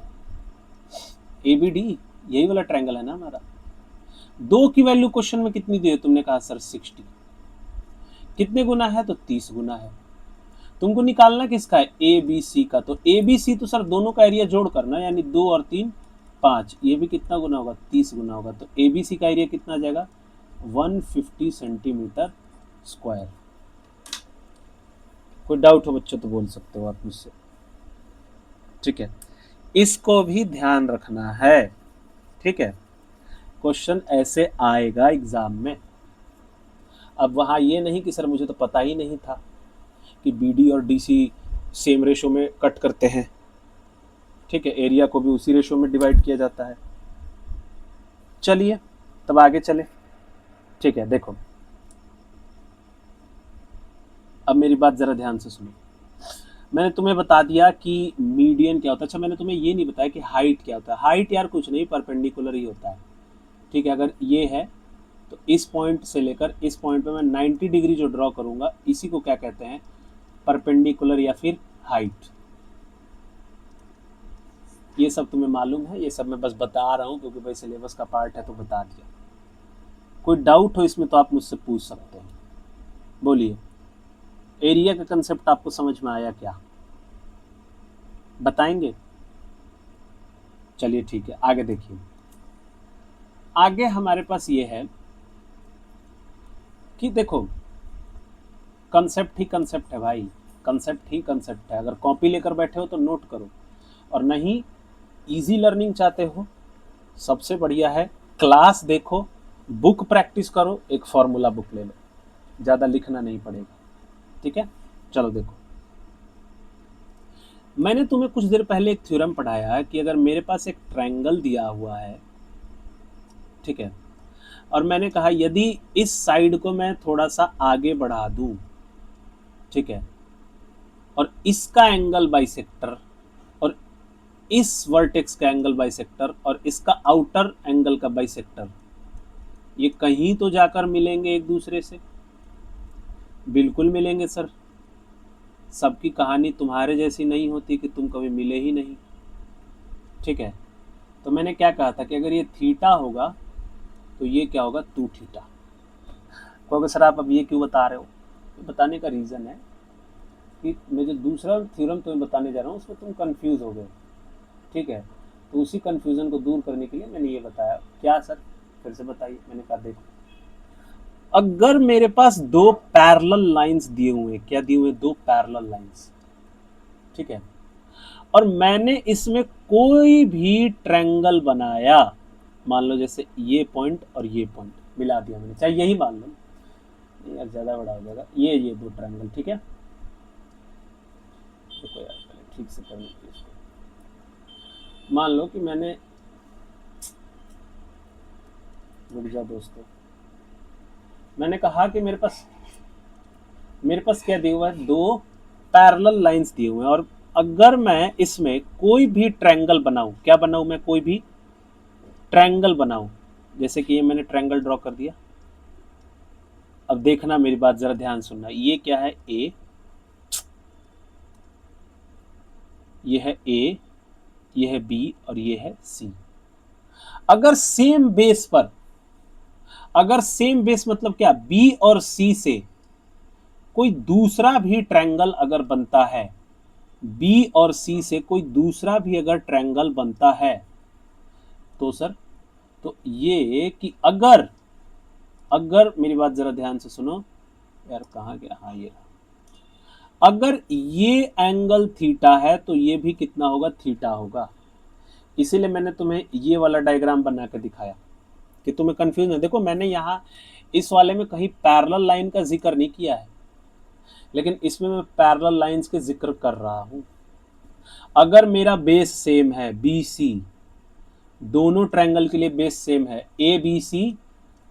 एबीडी, यही वाला ट्रायंगल है ना हमारा। 2 की वैल्यू क्वेश्चन में कितनी दी है? तुमने कहा सर 60। कितने गुना है? तो 30 गुना है। तुमको निकालना किसका है, ए बी सी का। तो ए बी सी तो सर दोनों का एरिया जोड़ करना, यानी 2 और 3 5, ये भी कितना गुना होगा, 30 गुना होगा। तो ए बी सी का एरिया कितना आ जाएगा, 150 सेंटीमीटर स्क्वायर। कोई डाउट हो बच्चों तो बोल सकते हो आप मुझसे, ठीक है। इसको भी ध्यान रखना है, ठीक है, क्वेश्चन ऐसे आएगा एग्जाम में। अब वहां ये नहीं कि सर मुझे तो पता ही नहीं था कि बीडी और डीसी सेम रेशो में कट करते हैं, ठीक है, एरिया को भी उसी रेशो में डिवाइड किया जाता है। चलिए तब आगे चले, ठीक है। देखो अब मेरी बात जरा ध्यान से सुनो। मैंने तुम्हें बता दिया कि मीडियन क्या होता है। अच्छा मैंने तुम्हें ये नहीं बताया कि हाइट क्या होता है। हाइट यार कुछ नहीं, परपेंडिकुलर ही होता है, ठीक है। अगर ये है तो इस पॉइंट से लेकर इस पॉइंट पे मैं 90 डिग्री जो ड्रॉ करूंगा, इसी को क्या कहते हैं, परपेंडिकुलर या फिर हाइट। ये सब तुम्हें मालूम है, ये सब मैं बस बता रहा हूँ क्योंकि भाई सिलेबस का पार्ट है तो बता दिया। कोई डाउट हो इसमें तो आप मुझसे पूछ सकते हैं, बोलिए। एरिया का कंसेप्ट आपको समझ में आया क्या, बताएंगे? चलिए ठीक है, आगे देखिए। आगे हमारे पास ये है कि देखो कंसेप्ट ही कंसेप्ट है भाई, कंसेप्ट ही कंसेप्ट है। अगर कॉपी लेकर बैठे हो तो नोट करो, और नहीं इजी लर्निंग चाहते हो, सबसे बढ़िया है क्लास देखो, बुक प्रैक्टिस करो, एक फॉर्मूला बुक ले लो, ज़्यादा लिखना नहीं पड़ेगा, ठीक है। चलो देखो, मैंने तुम्हें कुछ देर पहले एक थ्योरम पढ़ाया है कि अगर मेरे पास एक ट्रायंगल दिया हुआ है, ठीक है, और मैंने कहा यदि इस साइड को मैं थोड़ा सा आगे बढ़ा दूं, ठीक है, और इसका एंगल बाइसेक्टर और इस वर्टेक्स का एंगल बाइसेक्टर और इसका आउटर एंगल का बाइसेक्टर, ये कहीं तो जाकर मिलेंगे एक दूसरे से, बिल्कुल मिलेंगे सर। सबकी कहानी तुम्हारे जैसी नहीं होती कि तुम कभी मिले ही नहीं, ठीक है। तो मैंने क्या कहा था कि अगर ये थीटा होगा तो ये क्या होगा, 2 थीटा। कहोगे सर आप अब ये क्यों बता रहे हो, तो बताने का रीज़न है कि मैं जो दूसरा थ्योरम तुम्हें बताने जा रहा हूँ उसमें तुम कंफ्यूज हो गए, ठीक है। तो उसी कंफ्यूजन को दूर करने के लिए मैंने ये बताया। क्या सर, फिर से बताइए। मैंने कहा देखो, अगर मेरे पास 2 पैरेलल लाइंस दिए हुए, क्या दिए हुए, 2 पैरेलल लाइंस, ठीक है, और मैंने इसमें कोई भी ट्रायंगल बनाया, मान लो जैसे ये पॉइंट और ये पॉइंट मिला दिया मैंने, चाहे यही मान लो, यार ज़्यादा बड़ा हो जाएगा, ये 2 ट्रायंगल, ठीक है। देखो यार पहले ठीक से करने के इसको, मान लो कि मैंने, रुक जा दोस्तों, मैंने कहा कि मेरे पास क्या दिया हुआ है, 2 पैरेलल लाइंस दिए हुए हैं, और अगर मैं इसमें कोई भी ट्रायंगल बनाऊं, क्या बनाऊं, मैं कोई भी ट्रायंगल बनाऊं, जैसे कि ये मैंने ट्रायंगल ड्रॉ कर दिया। अब देखना मेरी बात जरा ध्यान सुनना, ये क्या है, ए, ये है ए, ये है बी और ये है सी। अगर सेम बेस पर, अगर सेम बेस मतलब क्या, बी और सी से कोई दूसरा भी ट्रायंगल अगर बनता है, बी और सी से कोई दूसरा भी अगर ट्रायंगल बनता है, तो सर, तो ये कि अगर अगर मेरी बात जरा ध्यान से सुनो यार, कहाँ गया, हाँ ये, अगर ये एंगल थीटा है तो ये भी कितना होगा, थीटा होगा। इसीलिए मैंने तुम्हें ये वाला डायग्राम बना के दिखाया कि तुम्हें कंफ्यूज नहीं। देखो मैंने यहाँ इस वाले में कहीं पैरेलल लाइन का जिक्र नहीं किया है, लेकिन इसमें मैं पैरेलल लाइंस के जिक्र कर रहा हूँ। अगर मेरा बेस सेम है, बी सी, दोनों ट्रायंगल के लिए बेस सेम है, ए बी सी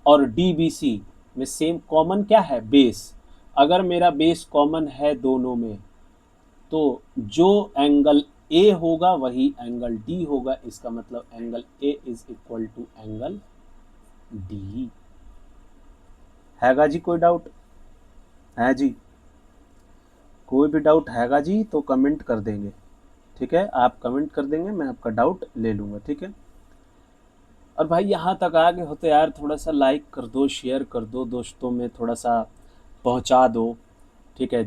और डी बी सी में सेम कॉमन क्या है, बेस। अगर मेरा बेस कॉमन है दोनों में, तो जो एंगल ए होगा वही एंगल डी होगा। इसका मतलब angle A is equal to angle D. हैगा जी कोई डाउट है जी? कोई भी डाउट हैगा जी तो कमेंट कर देंगे, ठीक है, आप कमेंट कर देंगे, मैं आपका डाउट ले लूँगा, ठीक है। और भाई यहाँ तक आ गए हो तो यार थोड़ा सा लाइक कर दो, शेयर कर दो, दोस्तों में थोड़ा सा पहुँचा दो, ठीक है।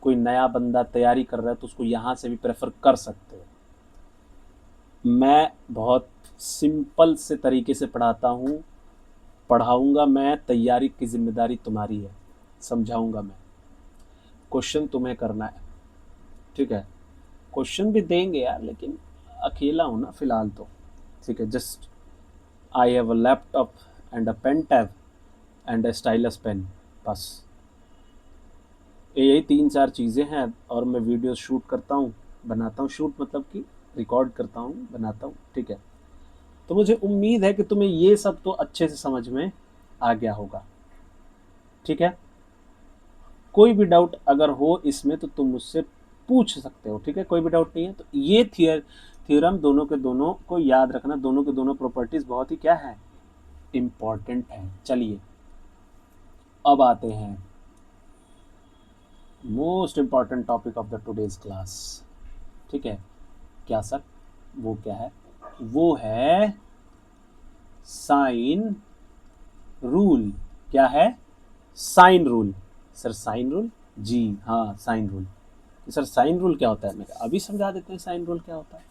कोई नया बंदा तैयारी कर रहा है तो उसको यहाँ से भी प्रेफर कर सकते हो। मैं बहुत सिंपल से तरीके से पढ़ाता हूँ, पढ़ाऊँगा मैं, तैयारी की जिम्मेदारी तुम्हारी है, समझाऊँगा मैं, क्वेश्चन तुम्हें करना है, ठीक है। क्वेश्चन भी देंगे यार, लेकिन अकेला हूँ ना फ़िलहाल तो, ठीक है। Just I have a laptop and a pen tab and a stylus pen, बस यही 3-4 चीज़ें हैं। और मैं वीडियो शूट करता हूँ, बनाता हूँ, शूट मतलब कि रिकॉर्ड करता हूँ, बनाता हूँ, ठीक है। तो मुझे उम्मीद है कि तुम्हें ये सब तो अच्छे से समझ में आ गया होगा, ठीक है। कोई भी डाउट अगर हो इसमें तो तुम मुझसे पूछ सकते हो, ठीक है, कोई भी डाउट नहीं है। तो ये थ्योरम दोनों के दोनों को याद रखना, दोनों के दोनों प्रॉपर्टीज बहुत ही क्या है, इम्पॉर्टेंट है। चलिए अब आते हैं most important topic of the today's class, ठीक है। क्या सर? वो क्या है? वो है साइन रूल। क्या है? Sine rule. Sir sine rule? जी हाँ, sine rule. Sir sine rule क्या होता है? मैं अभी समझा देते हैं साइन रूल क्या होता है।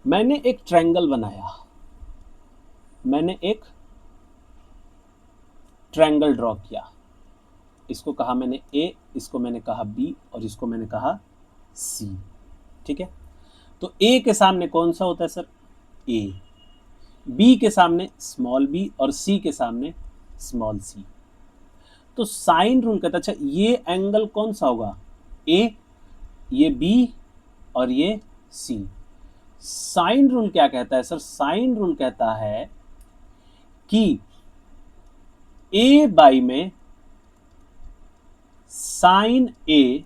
मैंने एक ट्रायंगल बनाया, मैंने एक ट्रायंगल ड्रॉ किया, इसको कहा मैंने ए, इसको मैंने कहा बी और इसको मैंने कहा सी, ठीक है। तो ए के सामने कौन सा होता है सर? ए। बी के सामने स्मॉल बी और सी के सामने स्मॉल सी। तो साइन रूल कहता है, अच्छा ये एंगल कौन सा होगा? ए, ये बी और ये सी। साइन रूल क्या कहता है सर? साइन रूल कहता है कि ए बाई में sine A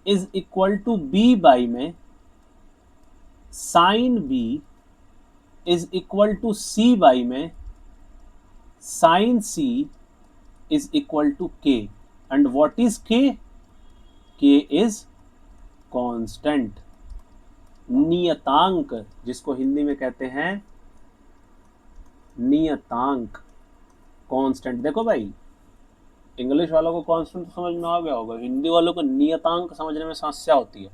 is equal to B by में sine B is equal to C by में sine C is equal to K. And what is K? K is constant, नियतांक, जिसको हिंदी में कहते हैं नियतांक, कांस्टेंट। देखो भाई, इंग्लिश वालों को कांस्टेंट तो समझ में आ गया होगा, हिंदी वालों को नियतांक समझने में समस्या होती है।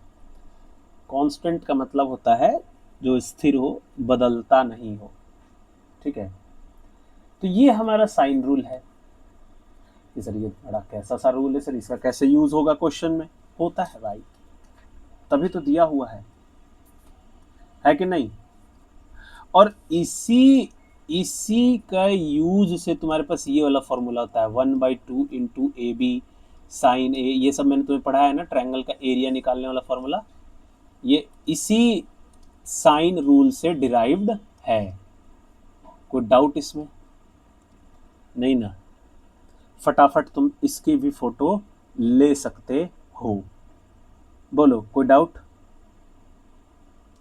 कांस्टेंट का मतलब होता है जो स्थिर हो, बदलता नहीं हो, ठीक है। तो ये हमारा साइन रूल है। सर ये बड़ा कैसा सा रूल है सर, इसका कैसे यूज होगा क्वेश्चन में? होता है भाई, तभी तो दिया हुआ है कि नहीं। और इसी का यूज से तुम्हारे पास ये वाला फॉर्मूला होता है 1/2 इंटू ए बी साइन ए। ये सब मैंने तुम्हें पढ़ाया है ना, ट्रायंगल का एरिया निकालने वाला फॉर्मूला, ये इसी साइन रूल से डिराइव्ड है। कोई डाउट इसमें? नहीं ना? फटाफट तुम इसकी भी फोटो ले सकते हो। बोलो कोई डाउट?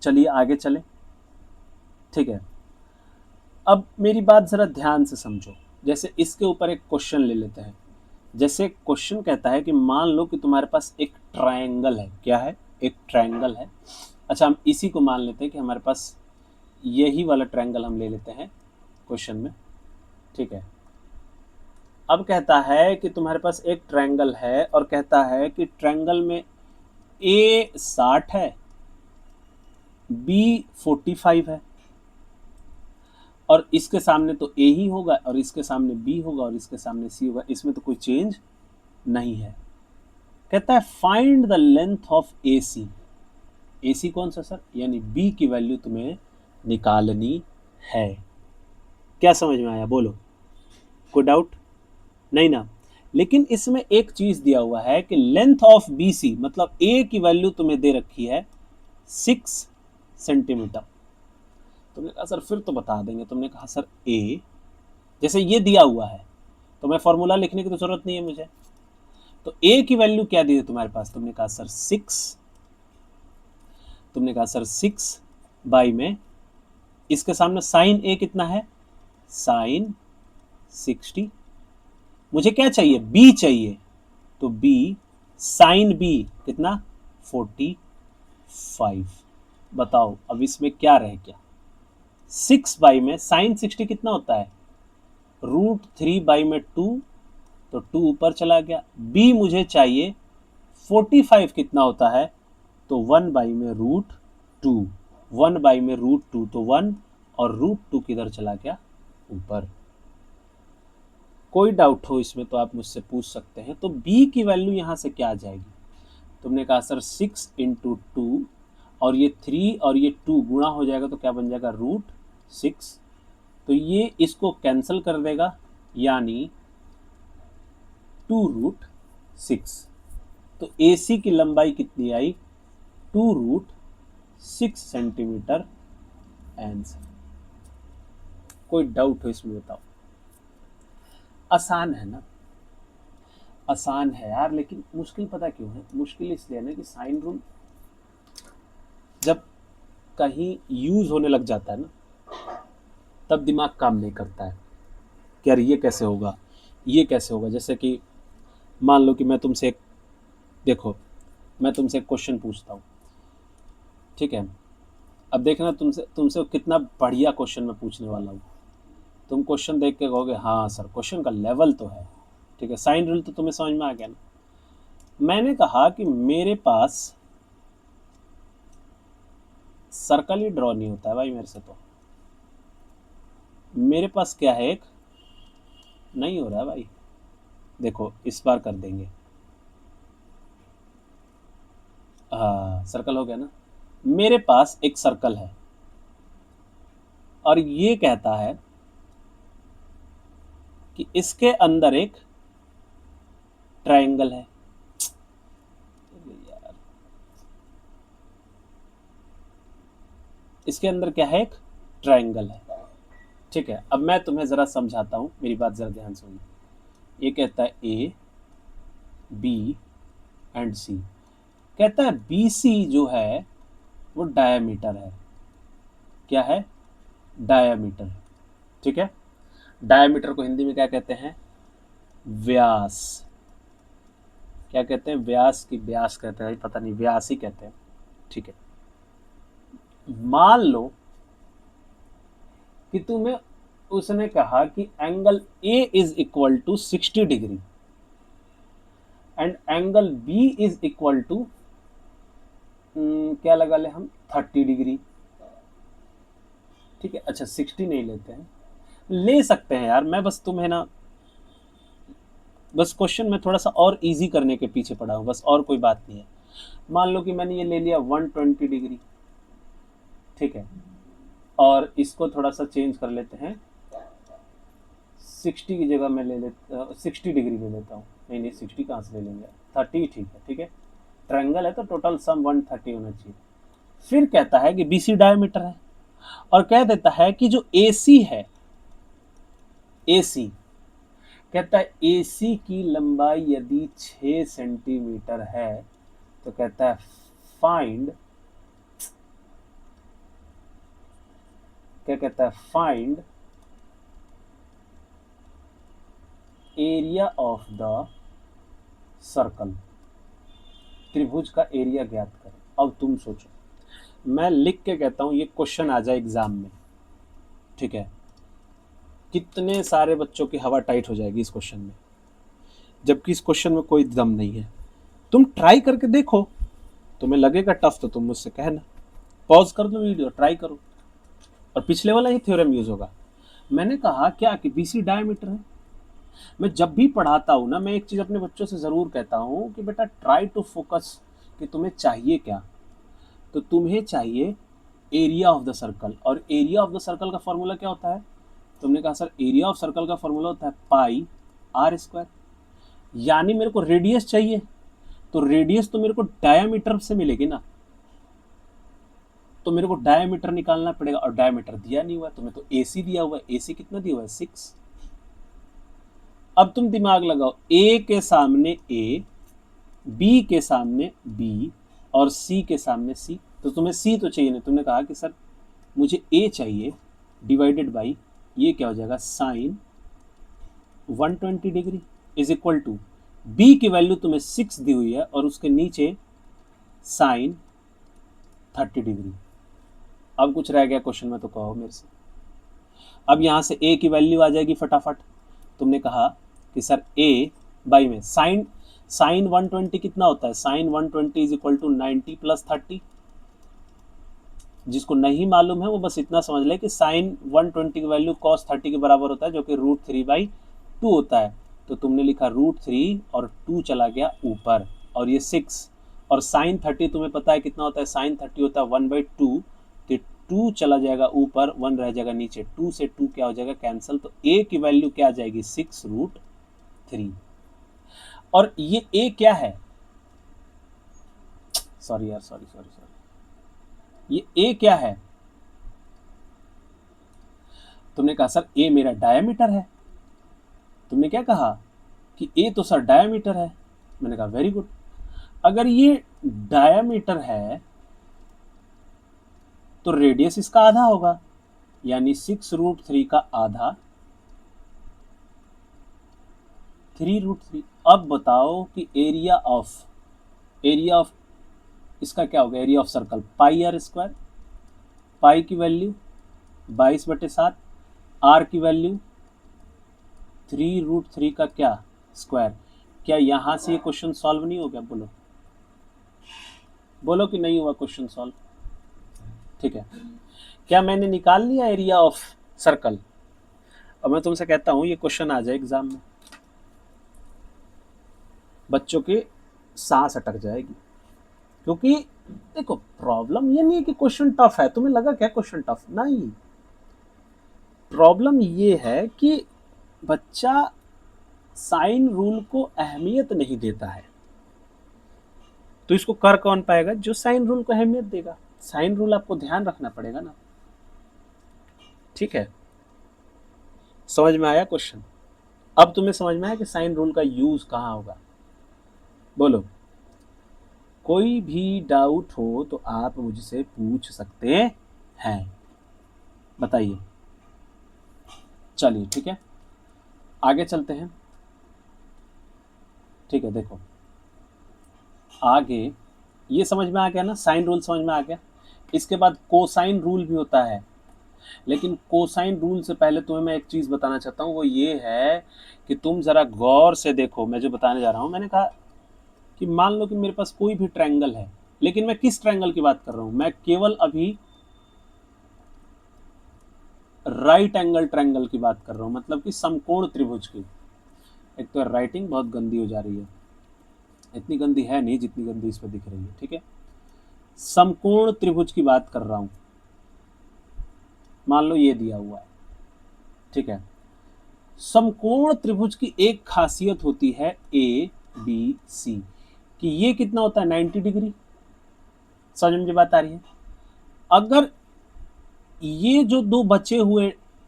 चलिए आगे चले, ठीक है। अब मेरी बात जरा ध्यान से समझो। जैसे इसके ऊपर एक क्वेश्चन ले लेते हैं। जैसे क्वेश्चन कहता है कि मान लो कि तुम्हारे पास एक ट्रायंगल है। क्या है? एक ट्रायंगल है। अच्छा हम इसी को मान लेते हैं कि हमारे पास यही वाला ट्रायंगल हम ले लेते हैं क्वेश्चन में, ठीक है। अब कहता है कि तुम्हारे पास एक ट्रायंगल है और कहता है कि ट्रायंगल में ए 60 है, बी 45 है, और इसके सामने तो ए ही होगा और इसके सामने बी होगा और इसके सामने सी होगा, इसमें तो कोई चेंज नहीं है। कहता है find the length of A C. ए सी कौन सा सर? यानी बी की वैल्यू तुम्हें निकालनी है। क्या समझ में आया? बोलो कोई डाउट? नहीं ना? लेकिन इसमें एक चीज दिया हुआ है कि लेंथ ऑफ बी सी, मतलब ए की वैल्यू तुम्हें दे रखी है 6 सेंटीमीटर। तुमने कहा सर फिर तो बता देंगे। तुमने कहा सर ए, जैसे ये दिया हुआ है तो मैं फॉर्मूला लिखने की तो जरूरत नहीं है मुझे। तो ए की वैल्यू क्या दी है तुम्हारे पास? तुमने कहा सर 6। तुमने कहा सर 6 बाई में इसके सामने साइन ए कितना है? साइन 60। मुझे क्या चाहिए? बी चाहिए। तो बी साइन बी कितना? 45। बताओ अब इसमें क्या रह गया? 6 बाई में साइन 60 कितना होता है? √3 बाई में 2 तो 2 ऊपर चला गया। b मुझे चाहिए 45 कितना होता है, तो 1 बाई में रूट 2, 1 बाई में रूट 2 तो 1, और रूट 2 किधर चला गया, ऊपर। कोई डाउट हो इसमें तो आप मुझसे पूछ सकते हैं। तो b की वैल्यू यहाँ से क्या आ जाएगी, तुमने कहा सर 6 इंटू 2, और ये 3 और ये 2 गुणा हो जाएगा तो क्या बन जाएगा, रूट 6। तो ये इसको कैंसिल कर देगा, यानी 2 रूट 6। तो AC की लंबाई कितनी आई, 2 रूट 6 सेंटीमीटर आंसर। कोई डाउट हो इसमें बताओ। आसान है ना, आसान है यार, लेकिन मुश्किल पता क्यों है, मुश्किल इसलिए है ना कि साइन रूल जब कहीं यूज होने लग जाता है ना, तब दिमाग काम नहीं करता है कि यार ये कैसे होगा, ये कैसे होगा। जैसे कि मान लो कि मैं तुमसे एक, देखो मैं तुमसे एक क्वेश्चन पूछता हूँ, ठीक है। अब देखना तुमसे तुमसे कितना बढ़िया क्वेश्चन मैं पूछने वाला हूँ। तुम क्वेश्चन देख के कहोगे हाँ सर क्वेश्चन का लेवल तो है, ठीक है। साइन रूल तो तुम्हें समझ में आ गया ना। मैंने कहा कि मेरे पास सर्कल ही ड्रॉ नहीं होता है भाई मेरे से, तो मेरे पास क्या है, एक नहीं हो रहा है भाई। देखो इस बार कर देंगे, हाँ सर्कल हो गया ना। मेरे पास एक सर्कल है और ये कहता है कि इसके अंदर एक ट्रायंगल है। यार इसके अंदर क्या है, एक ट्रायंगल है, ठीक है। अब मैं तुम्हें जरा समझाता हूं, मेरी बात जरा ध्यान सुनो। ये कहता है A B एंड C, कहता है BC जो है वो डायामीटर है। क्या है, डायामीटर, ठीक है। डायामीटर को हिंदी में क्या कहते हैं, व्यास। क्या कहते हैं, व्यास की व्यास कहते हैं, पता नहीं, व्यास ही कहते हैं, ठीक है। मान लो कि तुम्हें उसने कहा कि angle A is equal to 60 degree and angle B is equal to क्या लगा ले हम, 30 डिग्री, ठीक है। अच्छा 60 नहीं लेते हैं, ले सकते हैं यार, मैं बस तुम्हें ना, बस क्वेश्चन में थोड़ा सा और इजी करने के पीछे पड़ा हूँ, बस और कोई बात नहीं है। मान लो कि मैंने ये ले लिया 120 डिग्री, ठीक है, और इसको थोड़ा सा चेंज कर लेते हैं, 60 की जगह मैं ले लेता 60 डिग्री ले लेता हूँ। नहीं 60 कहाँ से ले लेंगे, 30 ठीक है, ठीक है। ट्रायंगल है तो टोटल सम 130 होना चाहिए। फिर कहता है कि BC डायमीटर है और कह देता है कि जो AC है, AC कहता है AC की लंबाई यदि 6 सेंटीमीटर है तो कहता है फाइंड, क्या कहता है, find area of the circle, त्रिभुज का एरिया ज्ञात करो। अब तुम सोचो, मैं लिख के कहता हूं ये क्वेश्चन आ जाए एग्जाम में, ठीक है, कितने सारे बच्चों की हवा टाइट हो जाएगी इस क्वेश्चन में, जबकि इस क्वेश्चन में कोई दम नहीं है। तुम ट्राई करके देखो, तुम्हें लगेगा टफ तो तुम मुझसे कहना, पॉज कर दो वीडियो, ट्राई करो, और पिछले वाला ही थ्योरम यूज होगा। मैंने कहा क्या कि BC डायमीटर है। मैं जब भी पढ़ाता हूँ ना, मैं एक चीज अपने बच्चों से जरूर कहता हूँ कि बेटा ट्राई टू फोकस, कि तुम्हें चाहिए क्या। तो तुम्हें चाहिए एरिया ऑफ द सर्कल, और एरिया ऑफ द सर्कल का फॉर्मूला क्या होता है, तुमने कहा सर एरिया ऑफ सर्कल का फॉर्मूला होता है पाई R स्क्वायर, यानी मेरे को रेडियस चाहिए, तो रेडियस तो मेरे को डायामीटर से मिलेगी ना, तो मेरे को डायामीटर निकालना पड़ेगा, और डायामीटर दिया नहीं हुआ, तुम्हें तो AC दिया हुआ है, AC कितना दिया हुआ है, 6। अब तुम दिमाग लगाओ, A के सामने A, B के सामने B, और C के सामने C, तो तुम्हें C तो चाहिए नहीं। तुमने कहा कि सर मुझे A चाहिए डिवाइडेड बाई, ये क्या हो जाएगा, sine 120 degree is equal to B की वैल्यू तुम्हें 6 दी हुई है और उसके नीचे साइन 30 डिग्री। अब कुछ रह गया क्वेश्चन में तो कहो मेरे से। अब यहां से A की वैल्यू आ जाएगी फटाफट। तुमने कहा कि सर A बाई में साइन साइन 120 कितना होता है, sine 120 is equal to 90 plus 30। जिसको नहीं मालूम है वो बस इतना समझ ले कि साइन 120 की वैल्यू कॉस 30 के बराबर होता है, जो कि √3/2 होता है। तो तुमने लिखा √3 और 2 चला गया ऊपर, और ये 6, और साइन 30 तुम्हें पता है कितना होता है, साइन 30 होता है 1/2, तो 2 चला जाएगा ऊपर, 1 रह जाएगा नीचे, 2 से 2 क्या हो जाएगा, कैंसिल। तो ए की वैल्यू क्या आ जाएगी, 6√3। और ये ए क्या है, सॉरी यार, सॉरी सॉरी सॉरी, ये ए क्या है, तुमने कहा सर ए मेरा डायमीटर है। तुमने क्या कहा कि ए तो सर डायमीटर है। मैंने कहा वेरी गुड। अगर ये डायमीटर है तो रेडियस इसका आधा होगा, यानी 6√3 का आधा 3√3। अब बताओ कि एरिया ऑफ इसका क्या होगा, एरिया ऑफ सर्कल πr²। पाई की वैल्यू 22/7, आर की वैल्यू 3√3 का क्या स्क्वायर। क्या यहां से ये क्वेश्चन सॉल्व नहीं हो गया, बोलो बोलो कि नहीं हुआ क्वेश्चन सॉल्व। ठीक है, क्या मैंने निकाल लिया एरिया ऑफ सर्कल। अब मैं तुमसे कहता हूं ये क्वेश्चन आ जाए एग्जाम में, बच्चों के सांस अटक जाएगी, क्योंकि देखो प्रॉब्लम ये नहीं है कि क्वेश्चन टफ है। तुम्हें लगा क्या क्वेश्चन टफ, नहीं, प्रॉब्लम ये है कि बच्चा साइन रूल को अहमियत नहीं देता है। तो इसको कर कौन पाएगा, जो साइन रूल को अहमियत देगा। साइन रूल आपको ध्यान रखना पड़ेगा ना। ठीक है, समझ में आया क्वेश्चन। अब तुम्हें समझ में आया कि साइन रूल का यूज कहां होगा, बोलो। कोई भी डाउट हो तो आप मुझसे पूछ सकते हैं, बताइए। चलिए ठीक है, आगे चलते हैं। ठीक है, देखो आगे ये समझ में आ गया ना, साइन रूल समझ में आ गया। इसके बाद कोसाइन रूल भी होता है, लेकिन कोसाइन रूल से पहले तुम्हें मैं एक चीज बताना चाहता हूँ, वो ये है कि तुम जरा गौर से देखो मैं जो बताने जा रहा हूँ। मैंने कहा कि मान लो कि मेरे पास कोई भी ट्रायंगल है, लेकिन मैं किस ट्रायंगल की बात कर रहा हूँ, मैं केवल अभी राइट एंगल ट्रायंगल की बात कर रहा हूँ, मतलब कि समकोण त्रिभुज की। एक तो राइटिंग बहुत गंदी हो जा रही है, इतनी गंदी है नहीं जितनी गंदी इस पर दिख रही है। ठीक है, समकोण त्रिभुज की बात कर रहा हूं। मान लो ये दिया हुआ है, ठीक है। समकोण त्रिभुज की एक खासियत होती है ए बी सी, कि ये कितना होता है 90 डिग्री। समझ में बात आ रही है। अगर ये जो दो बचे हुए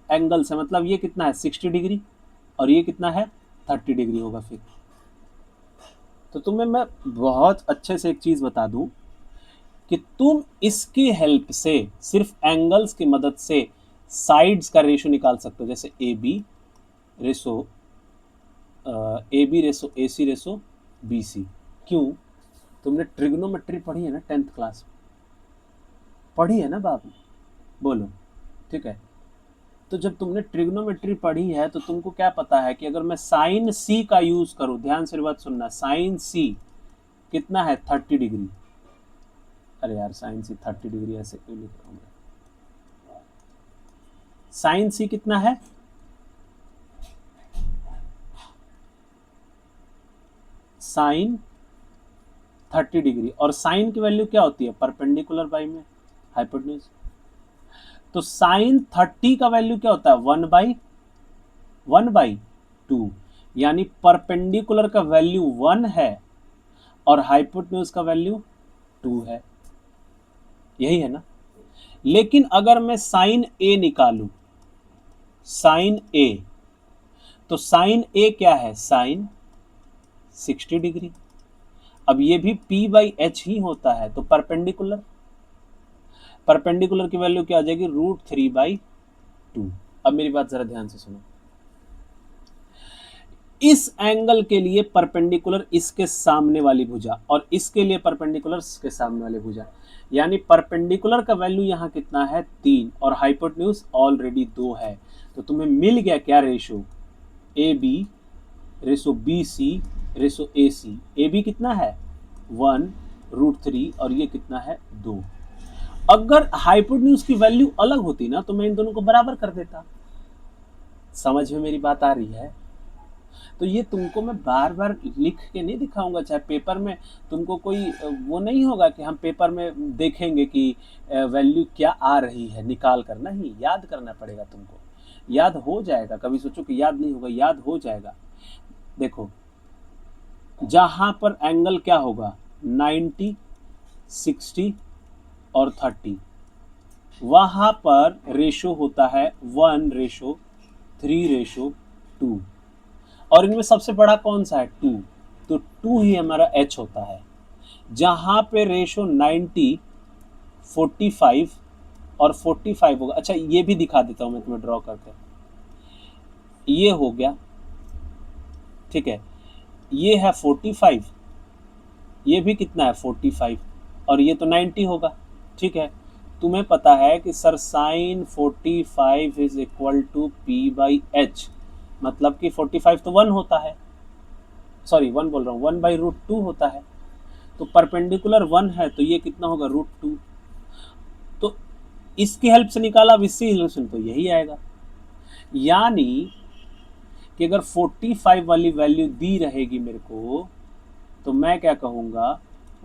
एंगल्स है, मतलब ये कितना है 60 डिग्री और ये कितना है 30 डिग्री होगा। फिर तो तुम्हें मैं बहुत अच्छे से एक चीज बता दूं कि तुम इसकी हेल्प से, सिर्फ एंगल्स की मदद से साइड्स का रेशो निकाल सकते हो। जैसे A B ratio A C ratio B C. क्यों, तुमने ट्रिग्नोमेट्री पढ़ी है ना 10th क्लास में, पढ़ी है ना बाबू, बोलो। ठीक है, तो जब तुमने ट्रिग्नोमेट्री पढ़ी है तो तुमको क्या पता है कि अगर मैं साइन सी का यूज करूं, ध्यान से बात सुनना, साइन सी कितना है 30 डिग्री। अरे यार साइन सी 30 डिग्री ऐसे क्यों लिख रहा हूं मैं, साइन सी कितना है, साइन 30 डिग्री, और साइन की वैल्यू क्या होती है परपेंडिकुलर बाई में हाइपोटेन्यूज। तो साइन 30 का वैल्यू क्या होता है 1/2, यानी परपेंडिकुलर का वैल्यू 1 है और हाइपोटेन्यूज का वैल्यू 2 है, यही है ना। लेकिन अगर मैं साइन ए निकालू, साइन ए, तो साइन ए क्या है साइन 60 डिग्री। अब ये भी p/h ही होता है, तो परपेंडिकुलर की वैल्यू क्या आ जाएगी √3/2। अब मेरी बात जरा ध्यान से सुनो, इस एंगल के लिए परपेंडिकुलर इसके सामने वाली भुजा और इसके लिए परपेंडिकुलर इसके सामने वाली भुजा, यानी परपेंडिकुलर का वैल्यू यहां कितना है 3 और हाइपोटेन्यूज ऑलरेडी 2 है। तो तुम्हें मिल गया क्या ratio, A B ratio B C ratio A C. A B कितना है 1√3 और ये कितना है 2। अगर हाइपोटेन्यूज की वैल्यू अलग होती ना तो मैं इन दोनों को बराबर कर देता। समझ में मेरी बात आ रही है? तो ये तुमको मैं बार बार लिख के नहीं दिखाऊंगा, चाहे पेपर में तुमको कोई वो नहीं होगा कि हम पेपर में देखेंगे कि वैल्यू क्या आ रही है निकाल कर, नहीं, याद करना पड़ेगा तुमको। याद हो जाएगा, कभी सोचो कि याद नहीं होगा, याद हो जाएगा। देखो जहां पर एंगल क्या होगा 90, 60 और 30, वहां पर रेशो होता है 1:3:2 और इनमें सबसे बड़ा कौन सा है 2, तो 2 ही हमारा h होता है। जहां पे रेशो 90, 45 और 45 होगा। अच्छा ये भी दिखा देता हूं मैं तुम्हें ड्रॉ करके, ये हो गया, ठीक है, ये है 45, ये भी कितना है 45 और ये तो 90 होगा, ठीक है। तुम्हें पता है कि sir sine 45 is equal to P by H, मतलब कि 45 तो 1 होता है, सॉरी 1 बोल रहा हूँ, 1/√2 होता है। तो परपेंडिकुलर 1 है तो ये कितना होगा √2। तो इसकी हेल्प से निकाला, अब इससे इल्यूशन तो यही आएगा। यानी कि अगर 45 वाली वैल्यू दी रहेगी मेरे को तो मैं क्या कहूँगा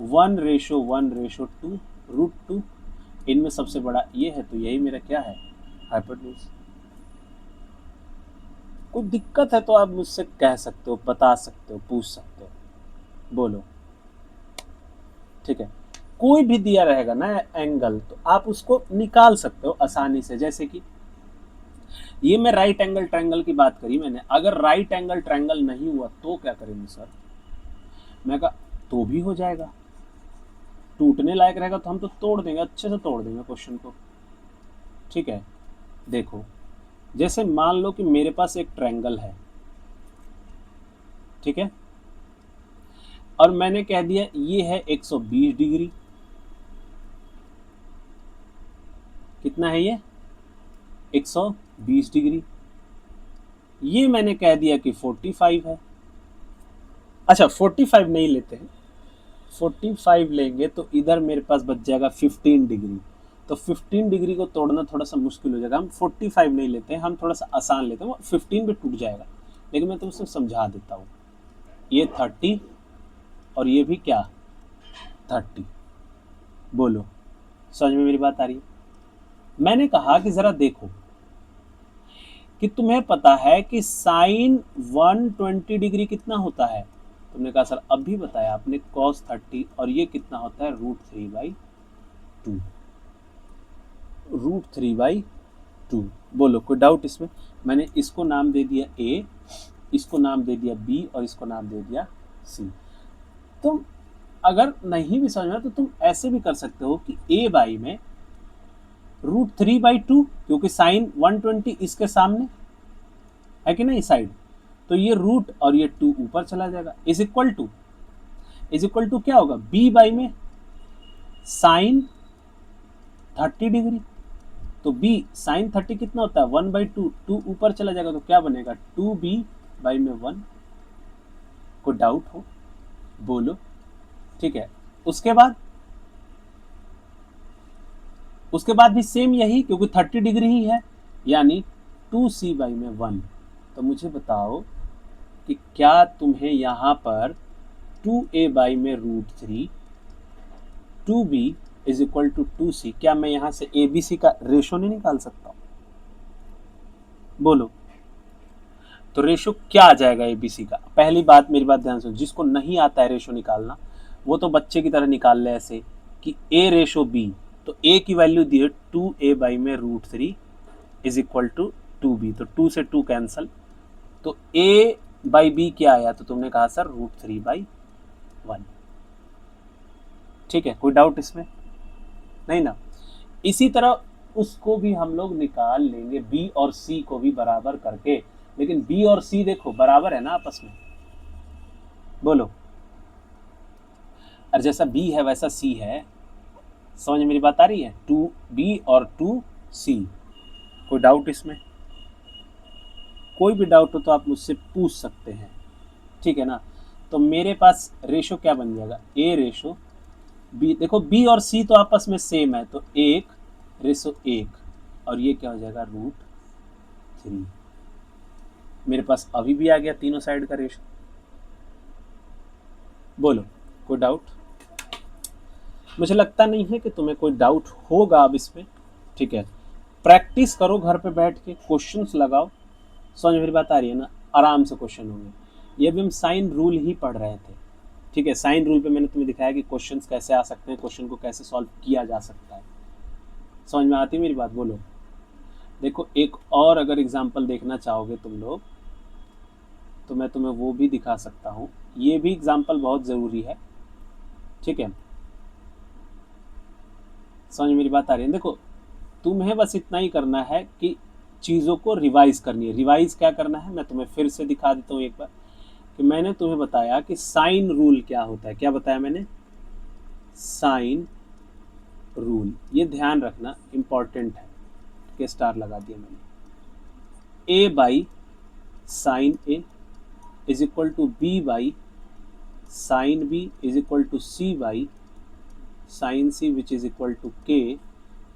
1:1:2 √2। इनमें सबसे बड़ा ये है तो यही मेरा क्या है हाइपोटेन्यूज। कोई दिक्कत है तो आप मुझसे कह सकते हो, बता सकते हो, पूछ सकते हो, बोलो, ठीक है। कोई भी दिया रहेगा ना एंगल तो आप उसको निकाल सकते हो आसानी से। जैसे कि ये मैं राइट एंगल ट्रायंगल की बात करी मैंने, अगर राइट एंगल ट्रायंगल नहीं हुआ तो क्या करेंगे सर, मैं कहा तो भी हो जाएगा, टूटने लायक रहेगा तो हम तो तोड़ देंगे, अच्छे से तोड़ देंगे क्वेश्चन को, ठीक है। देखो जैसे मान लो कि मेरे पास एक ट्रायंगल है, ठीक है, और मैंने कह दिया ये है 120 डिग्री, कितना है ये 120 डिग्री, ये मैंने कह दिया कि 45 है। अच्छा 45 नहीं लेते हैं, 45 लेंगे तो इधर मेरे पास बच जाएगा 15 डिग्री, तो 15 डिग्री को तोड़ना थोड़ा सा मुश्किल हो जाएगा। हम 45 नहीं लेते हैं, हम थोड़ा सा आसान लेते हैं, वो 15 पे टूट जाएगा। लेकिन मैं तुमसे समझा देता हूँ, ये 30 और ये भी क्या 30, बोलो समझ में मेरी बात आ रही है? मैंने कहा कि जरा देखो कि तुम्हें पता है कि साइन 120 डिग्री कितना होता है, तुमने कहा सर अभी बताया आपने cos 30, और ये कितना होता है √3/2, √3/2। बोलो कोई डाउट इसमें? मैंने इसको नाम दे दिया a, इसको नाम दे दिया b और इसको नाम दे दिया c। तुम अगर नहीं भी समझ में तो तुम ऐसे भी कर सकते हो कि a बाई में √3/2, क्योंकि साइन 120 इसके सामने है कि नहीं साइड, तो ये रूट और ये 2 ऊपर चला जाएगा, इज इक्वल टू क्या होगा b बाई में साइन 30 डिग्री, तो b साइन 30 कितना होता है 1/2, 2 ऊपर चला जाएगा तो क्या बनेगा 2b बाई में 1। कोई डाउट हो बोलो, ठीक है। उसके बाद भी सेम यही, क्योंकि 30 डिग्री ही है, यानी 2c बाई में 1। तो मुझे बताओ कि क्या तुम्हें यहाँ पर 2a बाई में √3, 2b is equal to 2c, क्या मैं यहाँ से abc का रेशो नहीं निकाल सकता? बोलो तो रेशो क्या आ जाएगा abc का? पहली बात मेरी बात ध्यान से, जिसको नहीं आता है रेशो निकालना वो तो बच्चे की तरह निकाल ले ऐसे कि a/b, तो a की वैल्यू दी है 2a बाई में √3 इज इक्वल टू 2b, तो 2 से 2 कैंसल, तो a बाई b क्या आया, तो तुमने कहा सर √3/1, ठीक है। कोई डाउट इसमें? नहीं ना? इसी तरह उसको भी हम लोग निकाल लेंगे b और c को भी बराबर करके, लेकिन b और c देखो बराबर है ना आपस में, बोलो, और जैसा b है वैसा c है, समझ में मेरी बात आ रही है? 2b और 2c। कोई डाउट इसमें? कोई भी डाउट हो तो आप मुझसे पूछ सकते हैं, ठीक है ना। तो मेरे पास रेशो क्या बन जाएगा, ए रेशो बी। देखो बी और सी तो आपस में सेम है, तो 1:1, और ये क्या हो जाएगा √3। मेरे पास अभी भी आ गया तीनों साइड का रेशो। बोलो कोई डाउट? मुझे लगता नहीं है कि तुम्हें कोई डाउट होगा अब इसमें। ठीक है, प्रैक्टिस करो घर पे बैठ के, क्वेश्चंस लगाओ। समझ मेरी बात आ रही है ना? आराम से क्वेश्चन होंगे। ये भी हम साइन रूल ही पढ़ रहे थे। ठीक है, साइन रूल पे मैंने तुम्हें दिखाया कि क्वेश्चंस कैसे आ सकते हैं, क्वेश्चन को कैसे सॉल्व किया जा सकता है। समझ में आती है मेरी बात? बोलो। देखो एक और अगर एग्जांपल देखना चाहोगे तुम लोग, तो मैं तुम्हें वो भी दिखा सकता हूँ। ये भी एग्जांपल बहुत ज़रूरी है। ठीक है, समझ मेरी बात आ रही है? देखो तुम्हें बस इतना ही करना है कि चीज़ों को रिवाइज करनी है। रिवाइज क्या करना है, मैं तुम्हें फिर से दिखा देता हूँ एक बार। कि मैंने तुम्हें बताया कि साइन रूल क्या होता है। क्या बताया मैंने? साइन रूल, ये ध्यान रखना, इंपॉर्टेंट है। के स्टार लगा दिया मैंने। A by sine A is equal to B by sine B is equal to C by sine C which is equal to K,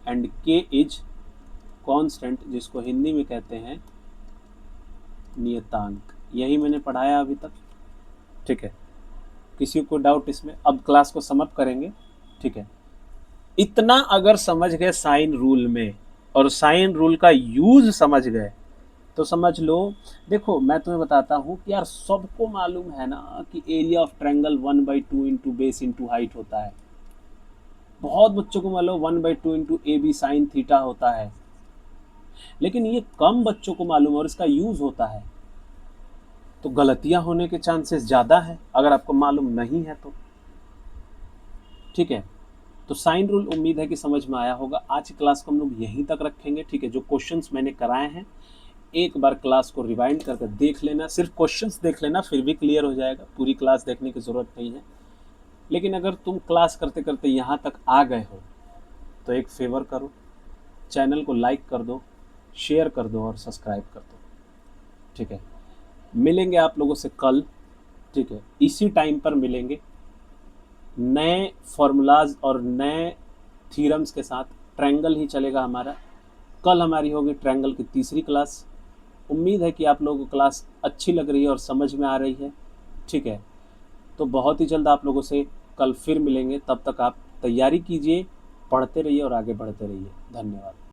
and K is constant, जिसको हिंदी में कहते हैं नियतांक। यही मैंने पढ़ाया अभी तक। ठीक है, किसी को डाउट इसमें? अब क्लास को समअप करेंगे। ठीक है, इतना अगर समझ गए साइन रूल में, और साइन रूल का यूज समझ गए, तो समझ लो। देखो मैं तुम्हें बताता हूँ कि यार सबको मालूम है ना कि area of triangle 1/2 into base into height होता है। बहुत बच्चों को मालूम 1/2 into A B sine theta होता है, लेकिन ये कम बच्चों को मालूम और इसका यूज होता है। तो गलतियां होने के चांसेस ज़्यादा है अगर आपको मालूम नहीं है तो। ठीक है, तो साइन रूल उम्मीद है कि समझ में आया होगा। आज की क्लास को हम लोग यहीं तक रखेंगे। ठीक है, जो क्वेश्चंस मैंने कराए हैं एक बार क्लास को रिवाइंड करके देख लेना, सिर्फ क्वेश्चंस देख लेना, फिर भी क्लियर हो जाएगा। पूरी क्लास देखने की ज़रूरत नहीं है। लेकिन अगर तुम क्लास करते करते यहाँ तक आ गए हो तो एक फेवर करो, चैनल को लाइक कर दो, शेयर कर दो और सब्सक्राइब कर दो। ठीक है, मिलेंगे आप लोगों से कल। ठीक है, इसी टाइम पर मिलेंगे नए फॉर्मूलाज और नए थ्योरम्स के साथ। ट्रायंगल ही चलेगा हमारा। कल हमारी होगी ट्रायंगल की तीसरी क्लास। उम्मीद है कि आप लोगों को क्लास अच्छी लग रही है और समझ में आ रही है। ठीक है, तो बहुत ही जल्द आप लोगों से कल फिर मिलेंगे। तब तक आप तैयारी कीजिए, पढ़ते रहिए और आगे बढ़ते रहिए। धन्यवाद।